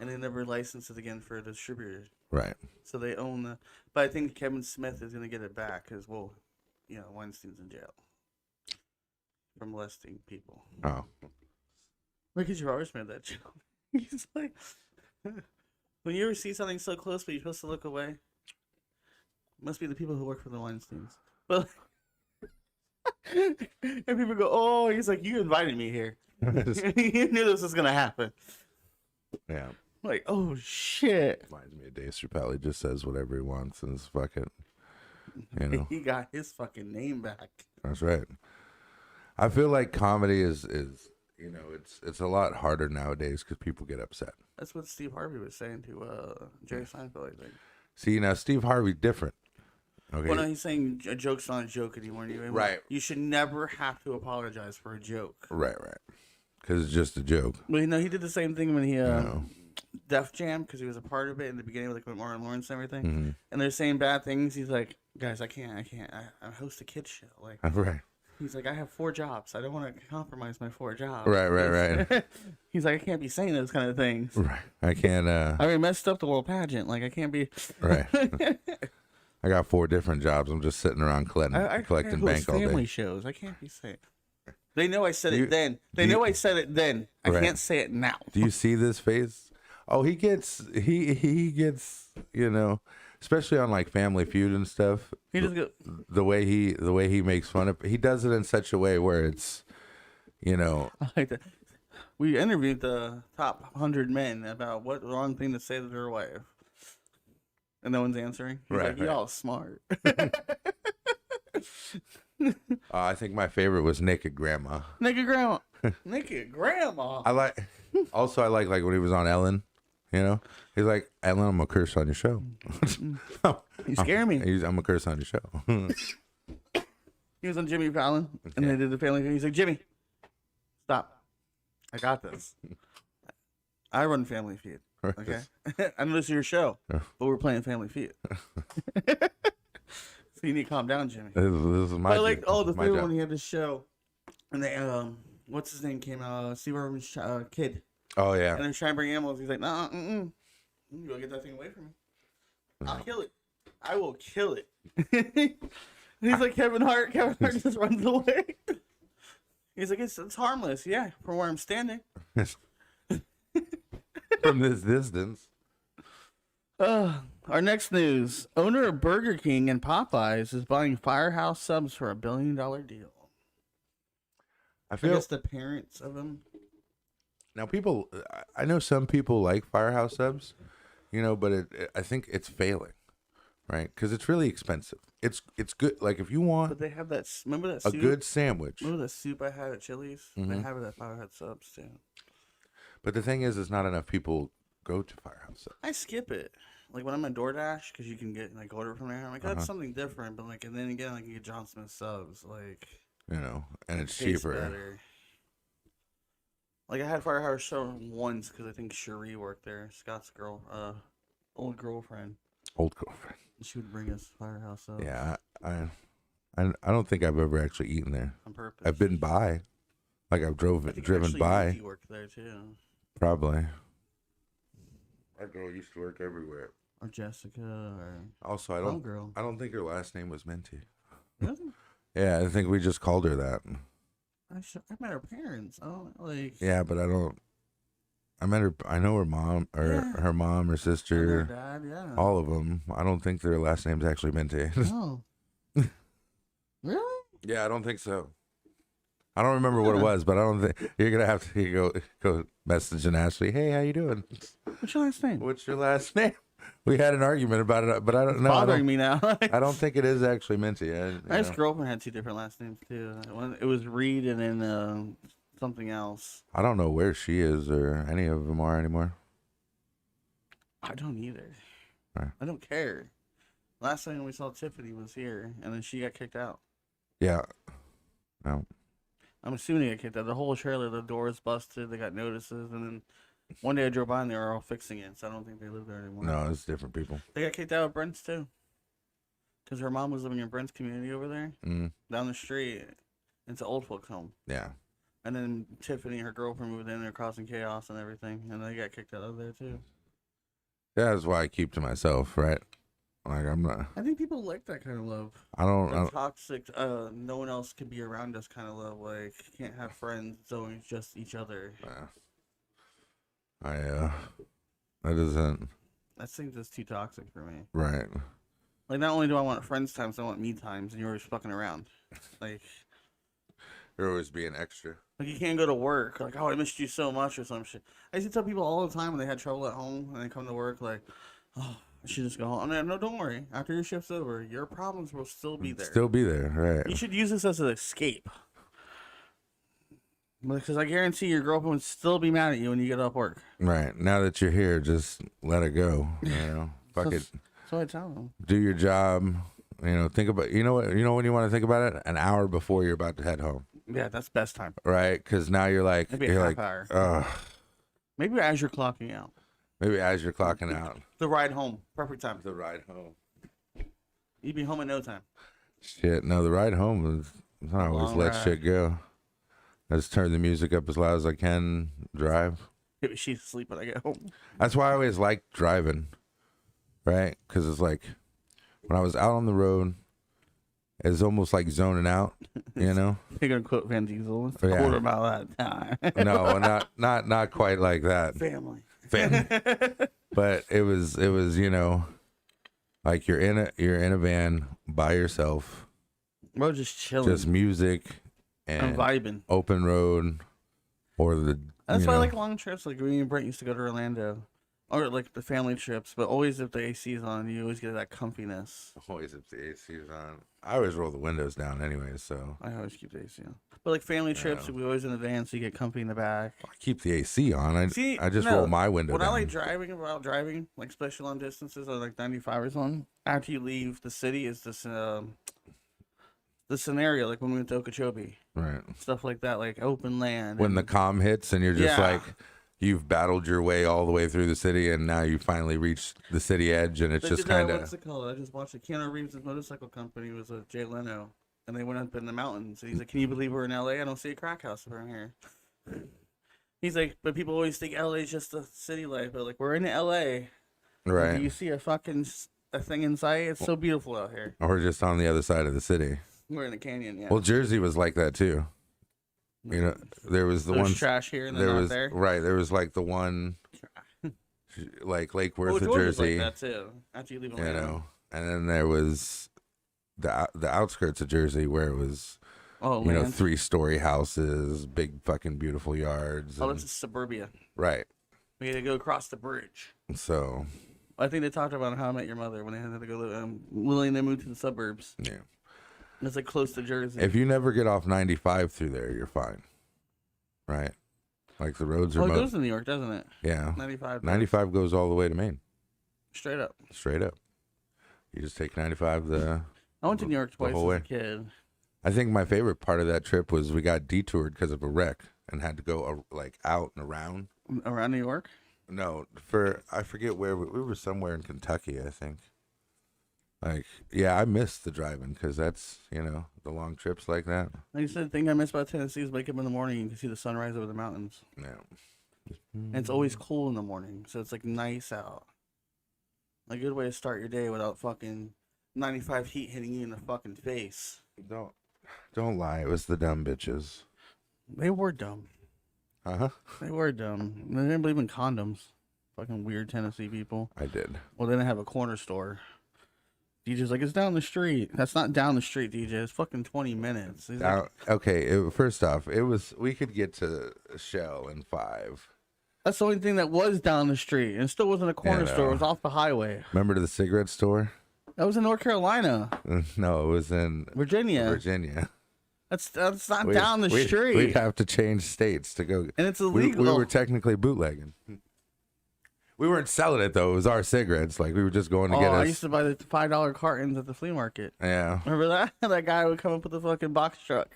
And they never licensed it again for a distributor. Right. So they own the. But I think Kevin Smith is going to get it back because, well, you know, Weinstein's in jail for molesting people. Oh. Because you've always made that joke. He's like, when you ever see something so close but you're supposed to look away, must be the people who work for the Weinsteins. But and people go, oh, he's like, you invited me here. You knew this was gonna happen. Yeah. Like, oh shit. Reminds me of Dave Chappelle. He just says whatever he wants and it's fucking, you know. He got his fucking name back. That's right. I feel like comedy is you know, it's a lot harder nowadays because people get upset. That's what Steve Harvey was saying to Jerry Seinfeld, I think. See, now Steve Harvey different. Okay. Well, no, he's saying a joke's not a joke anymore. Right. You should never have to apologize for a joke. Right. Because it's just a joke. Well, you know, he did the same thing when he know. Def Jam, because he was a part of it in the beginning, like with Martin Lawrence and everything. Mm-hmm. And they're saying bad things. He's like, guys, I can't. I host a kids show. Like, Right. he's like, I have 4 jobs. I don't want to compromise my 4 jobs. Right. He's like, I can't be saying those kind of things. Right. I can't. I already messed up the world pageant. Like, I can't be. Right. I got 4 different jobs. I'm just sitting around collecting bank all family day. shows. I can't be saying. They know I said it then. They know I said it then. I Right. can't say it now. Do you see this face? Oh, he gets, you know, especially on like Family Feud and stuff. He just go. The way he makes fun of, he does it in such a way where it's, you know, I like that. We interviewed the top 100 men about what wrong thing to say to their wife, and no one's answering. He's Right, like, right. y'all smart. I think my favorite was Naked Grandma. Naked grandma. Naked grandma. I like when he was on Ellen, you know, he's like, Ellen, I'm gonna curse on your show. You scare me. I'm gonna curse on your show. He was on Jimmy Fallon, and they did the family thing. He's like, Jimmy, stop. I got this. I run Family Feud. Okay, I know this is your show, but we're playing Family Feud. So you need to calm down, Jimmy. This is my. I like the my thing job. when he had this show, and they what's his name came out, Steve Irwin's kid, Oh yeah. and they're trying to bring animals. He's like, nah, you go get that thing away from me. I'll kill it. I will kill it. He's like Kevin Hart. Kevin Hart just runs away. He's like, it's harmless. Yeah, from where I'm standing. From this distance. Our next news: owner of Burger King and Popeyes is buying Firehouse Subs for $1 billion deal. I I feel guess the parents of them. now people. I know some people like Firehouse Subs, you know, but I think it's failing, right? Because it's really expensive. It's good. Like if you want But they have that. Remember that a soup? good sandwich, Remember the soup I had at Chili's? They have it at Firehouse Subs too. but the thing is not enough people go to Firehouse Subs. I skip it. Like when I'm on DoorDash, because you can get like order from there. I'm like, that's something different. But like, and then again, I can get John Smith subs. Like, You know, and it's tastes cheaper. better. Like I had Firehouse Show once because I think Cherie worked there, Scott's old girlfriend. Old girlfriend. She would bring us Firehouse Subs. Yeah, I don't think I've ever actually eaten there. On purpose. I've been by, like I've driven by. Nikki worked there too. Probably. That girl used to work everywhere. Or Jessica, or Also, girl. I don't think her last name was Minty. Really? Yeah, I think we just called her that. I met her parents. I don't like. Yeah, but I don't. I met her. I know her mom, or Yeah. her mom, her Her sister, dad, yeah. all of them. I don't think their last name's actually Minty. Oh. Really? Yeah, I don't think so. I don't remember what it was, but I don't think you're gonna have to go message and Ashley. Hey, how you doing? What's your last name? What's your last name? We had an argument about it, but I don't know. Bothering me now. I don't think it is actually Minty. My ex-girlfriend had 2 different last names too. One, it was Reed and then something else. I don't know where she is or any of them are anymore. I don't either. Right. I don't care. Last time we saw Tiffany was here, and then she got kicked out. Yeah. No. I'm assuming they got kicked out. The whole trailer, the doors busted. They got notices, and then one day I drove by and they were all fixing it. So I don't think they live there anymore. No, it's different people. They got kicked out of Brent's too, because her mom was living in Brent's community over there, down the street. It's an old folks home. Yeah. And then Tiffany, her girlfriend, moved in. They're causing chaos and everything, and they got kicked out of there too. That's why I keep to myself, right? Like I'm not. I think people like that kind of love. I don't. The toxic, no one else can be around us kind of love. Like, can't have friends, it's always just each other. That isn't That seems just too toxic for me. right. Like, not only do I want friends times, I want me times, and you're always fucking around. Like, You're always being extra. like you can't go to work. Like, oh, I missed you so much or some shit. I used to tell people all the time when they had trouble at home and they come to work, like, oh, I should just go home. No, don't worry. After your shift's over, your problems will still be there. Still be there, right? You should use this as an escape. Because I guarantee your girlfriend would still be mad at you when you get off work. Right. Now that you're here, just let it go. You know, fuck it. So I tell them. Do your job. You know, think about. You know what? You know when you want to think about it? An hour before you're about to head home. Yeah, that's best time. Right? Because now you're like, Maybe a you're half like, hour. ugh. Maybe as you're clocking out. Maybe as you're clocking out. The ride home. Perfect time. The ride home. You'd be home in no time. Shit. No, the ride home is. I always Long let ride. shit go. I just turn the music up as loud as I can. Drive. Maybe she's asleep when I get home. That's why I always liked driving, right? Because it's like when I was out on the road, it's almost like zoning out, you know? You're gonna quote Van Diesel. It's a Yeah. quarter mile at a time. No, not quite like that. Family. But it was you know, like you're in a van by yourself, Bro, just chilling. just music I'm and vibing. open road, or the. That's you why I know, like long trips. Like me and Brent used to go to Orlando, or like the family trips. But always if the AC is on, you always get that comfiness. always if the AC is on. I always roll the windows down anyway, so I always keep the AC on. But like family trips, we always in the van, so you get comfy in the back. I keep the AC on. I just no, roll my window When down. I like driving, like especially long distances, or like 95 or something. After you leave the city, is this the scenario like when we went to Okeechobee, Right. stuff like that, like open land. When the calm hits and you're just Yeah. like, you've battled your way all the way through the city and now you finally reach the city edge and it's They just did that, kind what's of. it called? I just watched it. Keanu Reeves' motorcycle company was a Jay Leno, and they went up in the mountains. And he's like, "Can you believe we're in LA? I don't see a crack house around here." He's like, "But people always think LA is just a city life, but like we're in LA. Right. Do you see a fucking a thing inside? It's so beautiful out here. Or just on the other side of the city. We're in the canyon, yeah. Well, Jersey was like that too. You know, there was the There's one. trash here and then There not was there. right. There was like the one, like Lake Worth Oh, of Georgia's Jersey. like that too. After you leave You Atlanta. know, and then there was the outskirts of Jersey where it was, Oh, you know, land. 3-story houses, big fucking beautiful yards. Oh, and- this is suburbia. right. We had to go across the bridge. So I think they talked about How I Met Your Mother when they had to go willing to move to the suburbs. yeah. It's like close to Jersey. If you never get off 95 through there, you're fine. Right? Like the roads are it goes to New York, doesn't it? yeah. 95. 95 goes all the way to Maine. Straight up. Straight up. You just take 95 I went to New York twice as whole way. a kid. I think my favorite part of that trip was we got detoured because of a wreck and had to go like out and around. Around New York? No, I forget where we were, somewhere in Kentucky, I think. Like, yeah, I missed the driving because that's, the long trips like that. Like you said, the thing I miss about Tennessee is wake up in the morning and you can see the sunrise over the mountains. Yeah. And it's always cool in the morning, so it's like nice out. A good way to start your day without fucking 95 heat hitting you in the fucking face. Don't lie. It was the dumb bitches. They were dumb. Uh-huh. They were dumb. They didn't believe in condoms. Fucking weird Tennessee people. I did. Well, they didn't have a corner store. DJ's like, it's down the street. That's not down the street, DJ. It's fucking 20 minutes. Okay, first off, we could get to Shell in 5. That's the only thing that was down the street. And it still wasn't a corner store. It was off the highway. Remember the cigarette store? That was in North Carolina. No, it was in Virginia. That's not down the street. We'd have to change states to go. And it's illegal. We were technically bootlegging. We weren't selling it, though. It was our cigarettes. Like, we were just going to get us. I used to buy the $5 cartons at the flea market. Yeah. Remember that? That guy would come up with the fucking box truck.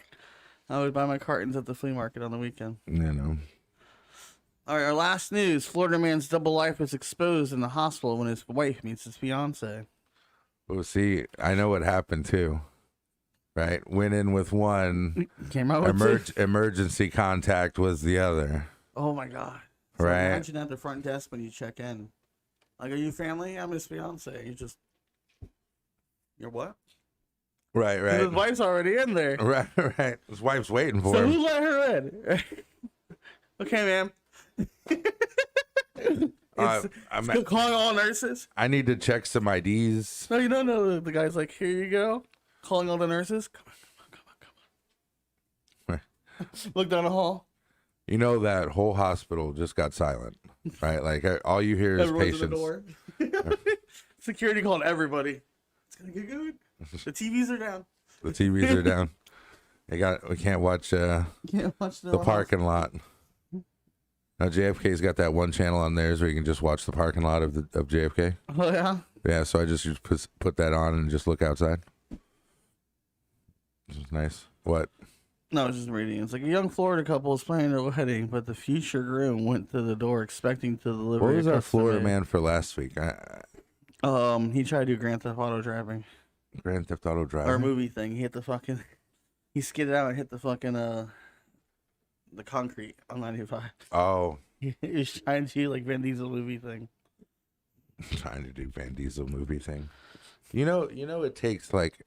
I would buy my cartons at the flea market on the weekend. All right, our last news. Florida man's double life is exposed in the hospital when his wife meets his fiance. Well, see, I know what happened, too. Right? Went in with one. Came out with emergency contact was the other. Oh, my God. So right. Imagine at the front desk when you check in. Like, are you family? I'm his fiance. You're what? Right. His wife's already in there. Right. His wife's waiting for him. So who let her in? Okay, ma'am. It's calling all nurses. I need to check some IDs. No, you don't know. The guy's like, here you go. Calling all the nurses. Come on. Look down the hall. You know that whole hospital just got silent, right? Like all you hear is Everyone's patients. At the door. Security called everybody. It's gonna get good. The TVs are down. The TVs are down. We can't watch the parking lot. Now JFK's got that one channel on theirs where you can just watch the parking lot of JFK. Oh yeah. Yeah, so I just put that on and just look outside. This is nice. What? No, I was just reading. It's like a young Florida couple is planning a wedding, but the future groom went to the door expecting to deliver. What was our Florida man for last week? He tried to do Grand Theft Auto driving. Grand Theft Auto driving? Or a movie thing. He skidded out and hit the fucking, the concrete on 95. Oh. He was trying to do like Vin Diesel movie thing. Trying to do Vin Diesel movie thing. You know, it takes like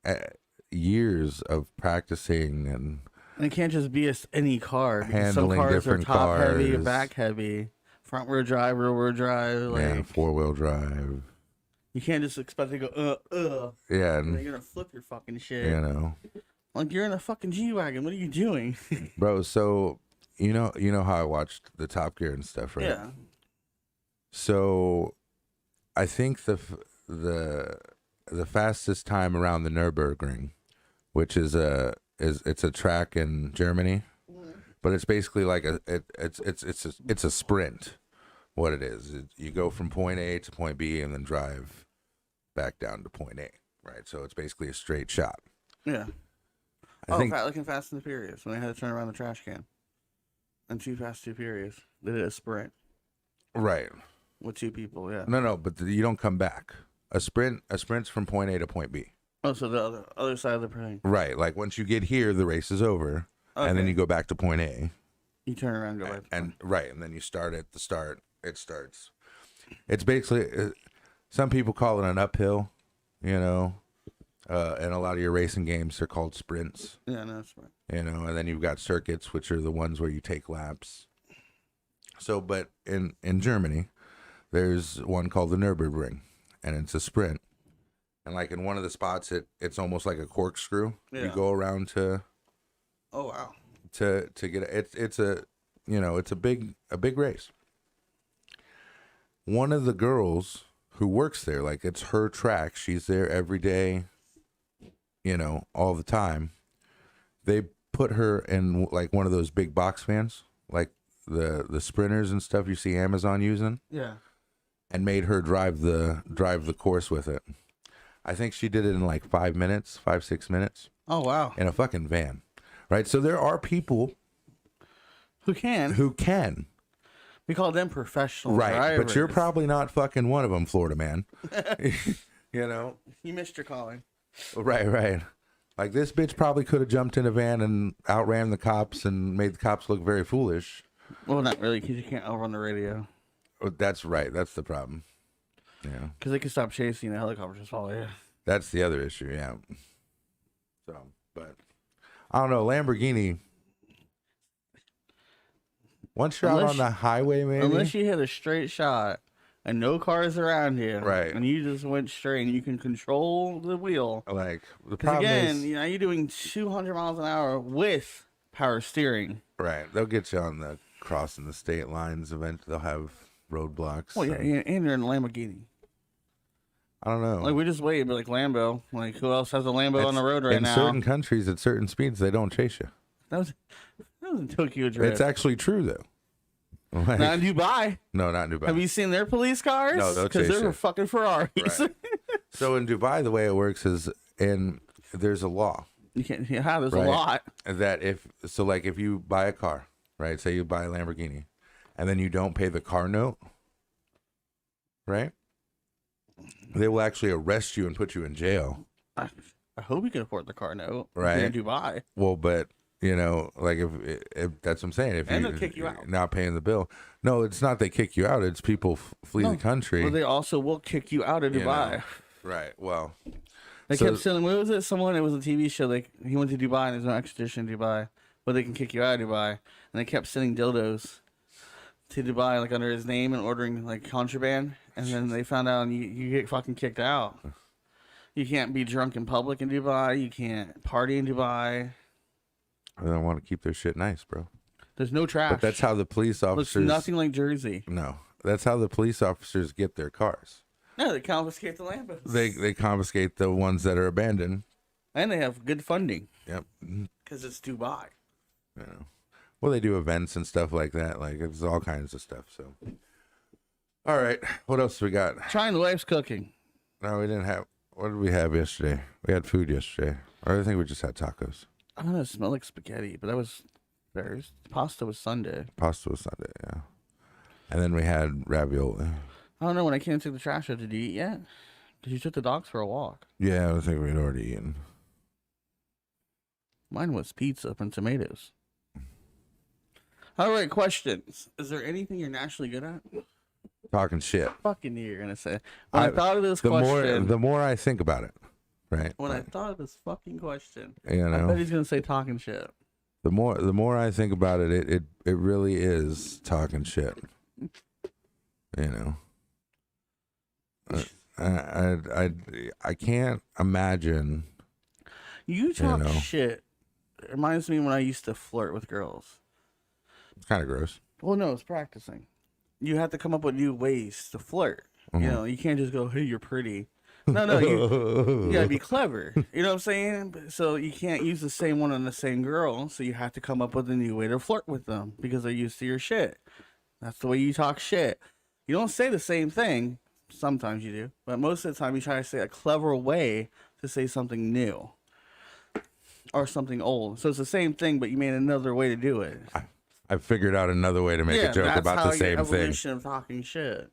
years of practicing and it can't just be any car. Handling some cars different are top heavy or cars. back heavy, front wheel drive, rear wheel drive, like 4-wheel drive. You can't just expect to go Yeah, and you're gonna flip your fucking shit. Like you're in a fucking G-Wagon. What are you doing, bro? So you know how I watched the Top Gear and stuff, right? Yeah. So I think the fastest time around the Nürburgring, which is it's a track in Germany, but it's basically like it's a sprint. What it is, you go from point A to point B and then drive back down to point A, right? So it's basically a straight shot. Yeah. I think like in Fast and the Furious when they had to turn around the trash can. And Too Fast, Too Furious, they did a sprint. Right. With 2 people, yeah. No, but you don't come back. A sprint's from point A to point B. Oh, so the other side of the plane. Right, like once you get here, the race is over, and then you go back to point A. You turn around and go back. And then you start at the start. It starts. It's basically some people call it an uphill, and a lot of your racing games are called sprints. Yeah, no, that's right. And then you've got circuits, which are the ones where you take laps. So, but in Germany, there's one called the Nürburgring, and it's a sprint. And like in one of the spots, it's almost like a corkscrew. Yeah. You go around to. Oh wow. To get it's a big race. One of the girls who works there, like it's her track, she's there every day, all the time. They put her in like one of those big box vans, like the sprinters and stuff you see Amazon using. Yeah. And made her drive the course with it. I think she did it in like 6 minutes. Oh wow. In a fucking van. Right? So there are people Who can? Who can? We call them professional Right, drivers. but you're probably not fucking one of them, Florida man. You know? You missed your calling. Right. Like, this bitch probably could have jumped in a van and outran the cops and made the cops look very foolish. Well, not really, because you can't outrun the radio. Oh, that's right. That's the problem. Yeah. Because they can stop chasing the helicopter just follow you. That's the other issue, yeah. So, but I don't know, Lamborghini. Once you're out on the highway, maybe. Unless you hit a straight shot and no cars around you, right? And you just went straight and you can control the wheel. Like, the because problem again, is, you're doing 200 miles an hour with power steering. Right, they'll get you on the crossing the state lines. Eventually, they'll have roadblocks. Well, so. yeah, and you're in a Lamborghini. I don't know. Like, we just wait, but like Lambo. Like, who else has a Lambo on the road right now? In certain countries, at certain speeds, they don't chase you. That was in Tokyo Drift. It's actually true, though. Like, not in Dubai. No, not in Dubai. Have you seen their police cars? No, they'll because chase they're you. fucking Ferraris. Right. So in Dubai, the way it works is, there's a law. You can't. Yeah, there's a Right. lot. That if you buy a car, right? Say you buy a Lamborghini, and then you don't pay the car note, right? They will actually arrest you and put you in jail. I hope you can afford the car note. Right. In Dubai. Well, but like if that's what I'm saying, if And you they'll kick you out. not paying the bill, no, it's not they kick you out. It's people flee the country. Well, they also will kick you out of you Dubai. know. Right. Well, They so- kept saying, what was it? It was a TV show. Like, he went to Dubai and there's no extradition in Dubai, but they can kick you out of Dubai. And they kept sending dildos to Dubai, like under his name, and ordering like contraband. And then they found out, and you get fucking kicked out. You can't be drunk in public in Dubai. You can't party in Dubai. they don't want to keep their shit nice, bro. There's no trash. But that's how the police Looks officers. nothing like Jersey. No, that's how the police officers get their cars. No, they confiscate the Lambos. They confiscate the ones that are abandoned. And they have good funding. Yep. Because it's Dubai. You know. Well, they do events and stuff like that. Like, it's all kinds of stuff. So, all right, what else we got? Trying the wife's cooking. No, we didn't have. What did we have yesterday? We had food yesterday. Or I think we just had tacos. I don't know, it smelled like spaghetti, but that was Thursday. Pasta was Sunday. Pasta was Sunday, yeah. And then we had ravioli. I don't know, when I came to the trash, did you eat yet? Because you took the dogs for a walk. Yeah, I think we'd already eaten. Mine was pizza and tomatoes. All right, questions. Is there anything you're naturally good at? Talking shit. Fucking knew you're going to say. When I thought of this the question. the more I think about it, right? When I thought of this fucking question. You I know, bet he's going to say talking shit. the more I think about it, it really is talking shit. You know, I can't imagine. You talk know. shit. It reminds me when I used to flirt with girls. It's kind of gross. Well, no, it's practicing. You have to come up with new ways to flirt. You know, you can't just go, hey, you're pretty. No, you gotta be clever. You know what I'm saying? So you can't use the same one on the same girl. So you have to come up with a new way to flirt with them because they're used to your shit. That's the way you talk shit. You don't say the same thing. Sometimes you do. But most of the time you try to say a clever way to say something new. Or something old. So it's the same thing, but you made another way to do it. I figured out another way to make a joke that's about how the same your thing. evolution of talking shit.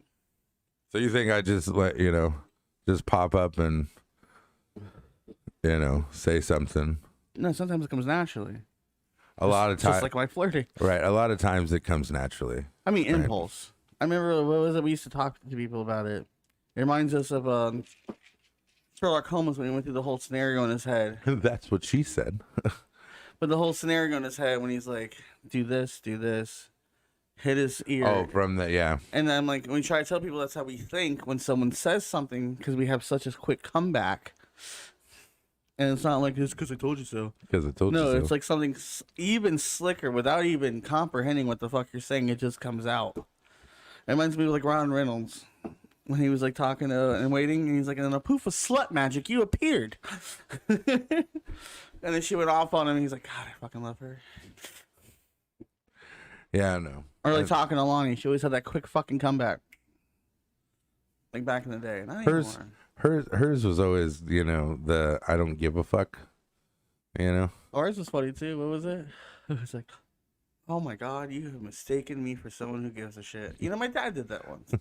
So you think I just just pop up and, say something? No, sometimes it comes naturally. A lot of times, Just like my flirting. right? A lot of times it comes naturally. I mean, Right. impulse. I remember, what was it? We used to talk to people about it. It reminds us of Sherlock Holmes when he went through the whole scenario in his head. That's what she said. But the whole scenario in his head when he's like, do this, hit his ear. Oh, from the yeah. And then, like, when we try to tell people that's how we think when someone says something, because we have such a quick comeback. And it's not like, it's because I told you so. Because I told you No, so. it's like something even slicker without even comprehending what the fuck you're saying. It just comes out. It reminds me of like Ron Reynolds when he was like talking and waiting, and he's like, in a poof of slut magic, you appeared. And then she went off on him, and he's like, God, I fucking love her. Yeah, I know. Or like talking to Lonnie, she always had that quick fucking comeback. Like back in the day. Not Hers, anymore. hers was always, the I don't give a fuck. Ours was funny too. What was it? It was like, Oh my God, you have mistaken me for someone who gives a shit. You know, my dad did that once.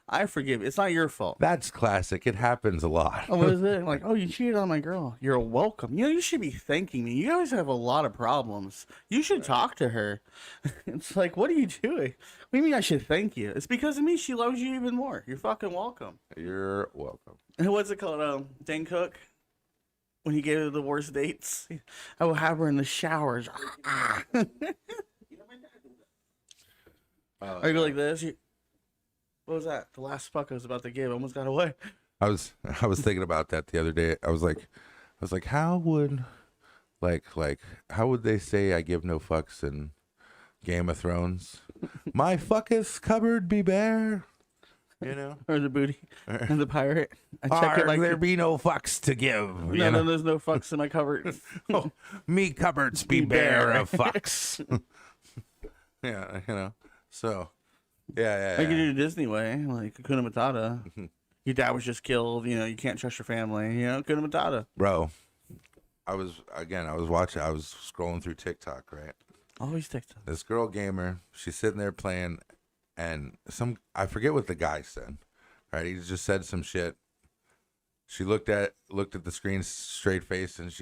I forgive. It's not your fault. That's classic. It happens a lot. Oh, what is it? I'm like, oh, you cheated on my girl. You're welcome. You know, you should be thanking me. You guys have a lot of problems. You should talk to her. It's like, what are you doing? What do you mean I should thank you? It's because of me. She loves you even more. You're fucking welcome. You're welcome. And what's it called? Dane Cook? When he gave her the worst dates? I will have her in the showers. Are you go like this? What was that? The last fuck I was about to give almost got away. I was thinking about that the other day. I was like, how would how would they say I give no fucks in Game of Thrones? My fuckest cupboard be bare. You know? Or the booty. And the pirate. I check it like there be no fucks to give. No, there's no fucks in my cupboard. Oh, me cupboards be bare of fucks. Yeah, you know. So, yeah. I could do the Disney way, like Hakuna Matata. Your dad was just killed. You know, you can't trust your family. You know, Hakuna Matata. Bro, I was scrolling through TikTok, right? Always TikTok. This girl gamer, she's sitting there playing, and I forget what the guy said. Right, he just said some shit. She looked at the screen straight face, and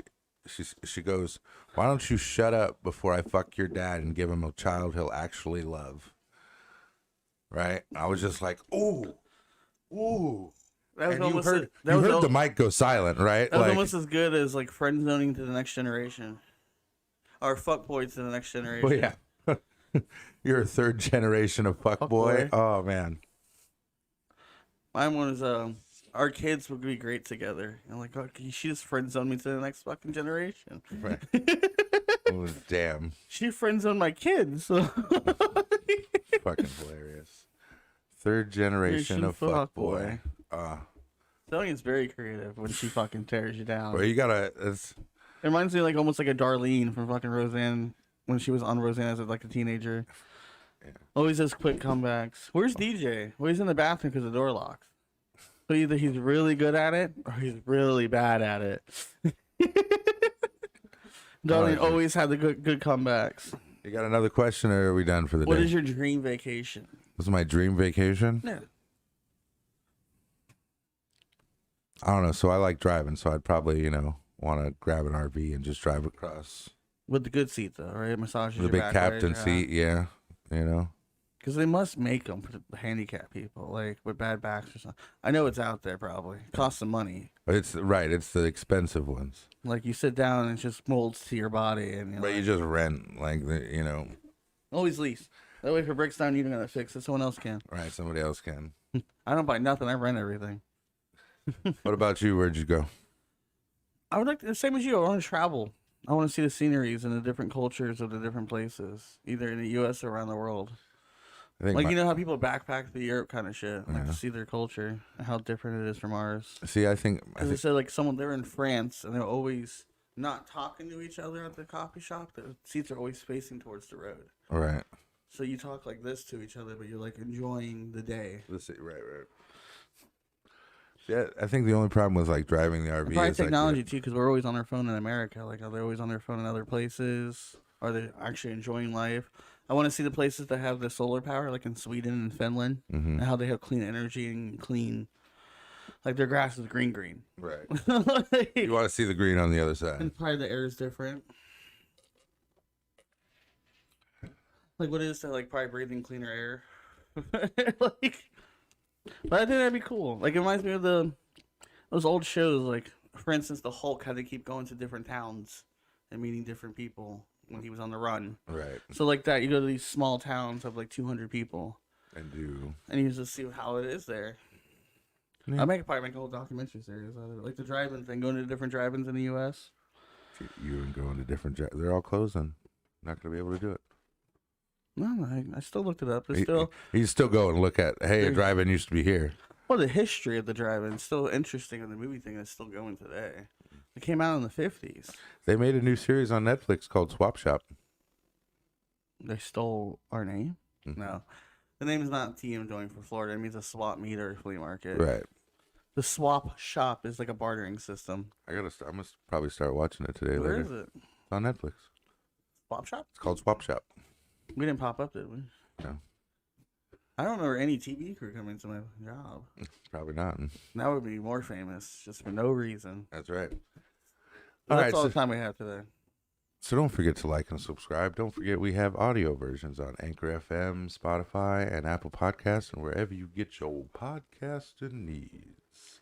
she goes, "Why don't you shut up before I fuck your dad and give him a child he'll actually love?" Right? I was just like, ooh. That was And almost you heard the mic go silent, right? That was almost as good as like friend zoning to the next generation, or fuck boy to the next generation. Well, yeah. You're a third generation of fuck boy. Oh man. Mine was our kids would be great together. And like, oh, she just friend zoned me to the next fucking generation. Right. Oh, damn. She friend zoned my kids. So. Fucking hilarious. Third generation of fuck boy. Zellian's very creative when she fucking tears you down. Well, you gotta. It reminds me like almost like a Darlene from fucking Roseanne when she was on Roseanne as like a teenager. Yeah. Always has quick comebacks. Where's DJ? Well, he's in the bathroom because the door locks. So either he's really good at it or he's really bad at it. Darlene always had the good comebacks. You got another question, or are we done for the day? What is your dream vacation? What's my dream vacation? Yeah. I don't know. So I like driving, so I'd probably, want to grab an RV and just drive across. With the good seat, though, right? Massages the your big back, captain right? seat, yeah. Because they must make them for the handicapped people, like with bad backs or something. I know it's out there probably. It costs some money. It's right. It's the expensive ones. Like you sit down and it just molds to your body, and but you just rent, Always lease. That way, if it breaks down, you don't gotta fix it. Someone else can. Right. Somebody else can. I don't buy nothing. I rent everything. What about you? Where'd you go? I would like the same as you. I want to travel. I want to see the sceneries and the different cultures of the different places, either in the U.S. or around the world. I think you know how people backpack through Europe kind of shit. I like to see their culture and how different it is from ours. See, I think they said like they're in France and they're always not talking to each other at the coffee shop. The seats are always facing towards the road. Right. So you talk like this to each other, but you're like enjoying the day. Right. Yeah, I think the only problem with like driving the RV is technology too, because we're always on our phone in America. Like, are they always on their phone in other places? Are they actually enjoying life? I want to see the places that have the solar power, like in Sweden and Finland, and how they have clean energy and clean, like their grass is green. Right. You want to see the green on the other side. And probably the air is different. Like, what is that? Like, probably breathing cleaner air. But I think that'd be cool. Like, it reminds me of those old shows. Like, for instance, the Hulk had to keep going to different towns and meeting different people when he was on the run. Right. So like that, you go to these small towns of like 200 people. And you just see how it is there. Yeah. Probably make a whole documentary series out of it. Like the drive-in thing, going to different drive-ins in the U.S. You and going to different they're all closing. Not going to be able to do it. No, I still looked it up. You still go and look at, hey, a drive-in used to be here. Well, the history of the drive-in is still interesting, and the movie thing is still going today. It came out in the 50s. They made a new series on Netflix called Swap Shop. They stole our name? Mm-hmm. No. The name is not TM doing for Florida. It means a swap meet or flea market. Right. The swap shop is like a bartering system. I must probably start watching it today. Where is it? It's on Netflix. Swap shop? It's called Swap Shop. We didn't pop up, did we? No. I don't remember any TV crew coming to my job. Probably not. That would be more famous, just for no reason. That's right. But that's all so, the time we have today. so don't forget to like and subscribe. Don't forget we have audio versions on Anchor FM, Spotify, and Apple Podcasts, and wherever you get your podcasting needs.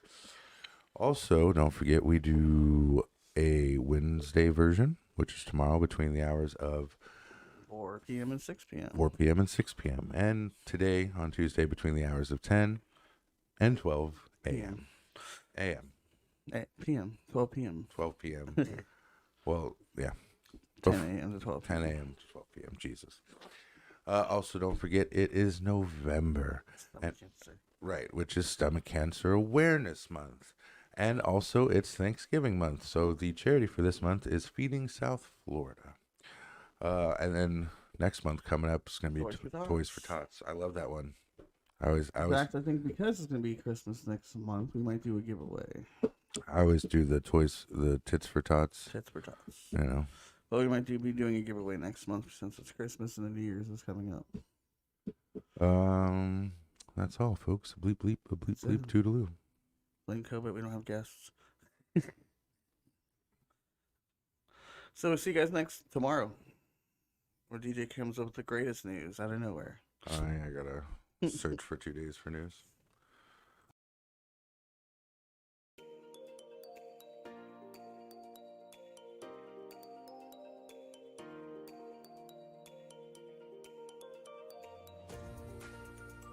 Also, don't forget we do a Wednesday version, which is tomorrow between the hours of 4 p.m. and 6 p.m. 4 p.m. and 6 p.m. And today, on Tuesday, between the hours of 10 and 12 a.m. A.m. p.m. 12 p.m. 12 p.m. Well, yeah. 10 a.m. to 12 10 p.m. a.m. to 12 p.m. Jesus. Also, don't forget it is November. Right, which is Stomach Cancer Awareness Month. And also, it's Thanksgiving month. So the charity for this month is Feeding South Florida. And then next month coming up is going to be Toys for Tots. I love that one. In fact, I think because it's going to be Christmas next month, we might do a giveaway. I always do the Tits for Tots. Tits for Tots. You know. Well, we might be doing a giveaway next month since it's Christmas and the New Year's is coming up. That's all, folks. Bleep, bleep, bleep, bleep, toodaloo. Blame COVID, we don't have guests. So we'll see you guys tomorrow. Where DJ comes up with the greatest news out of nowhere. I gotta search for 2 days for news.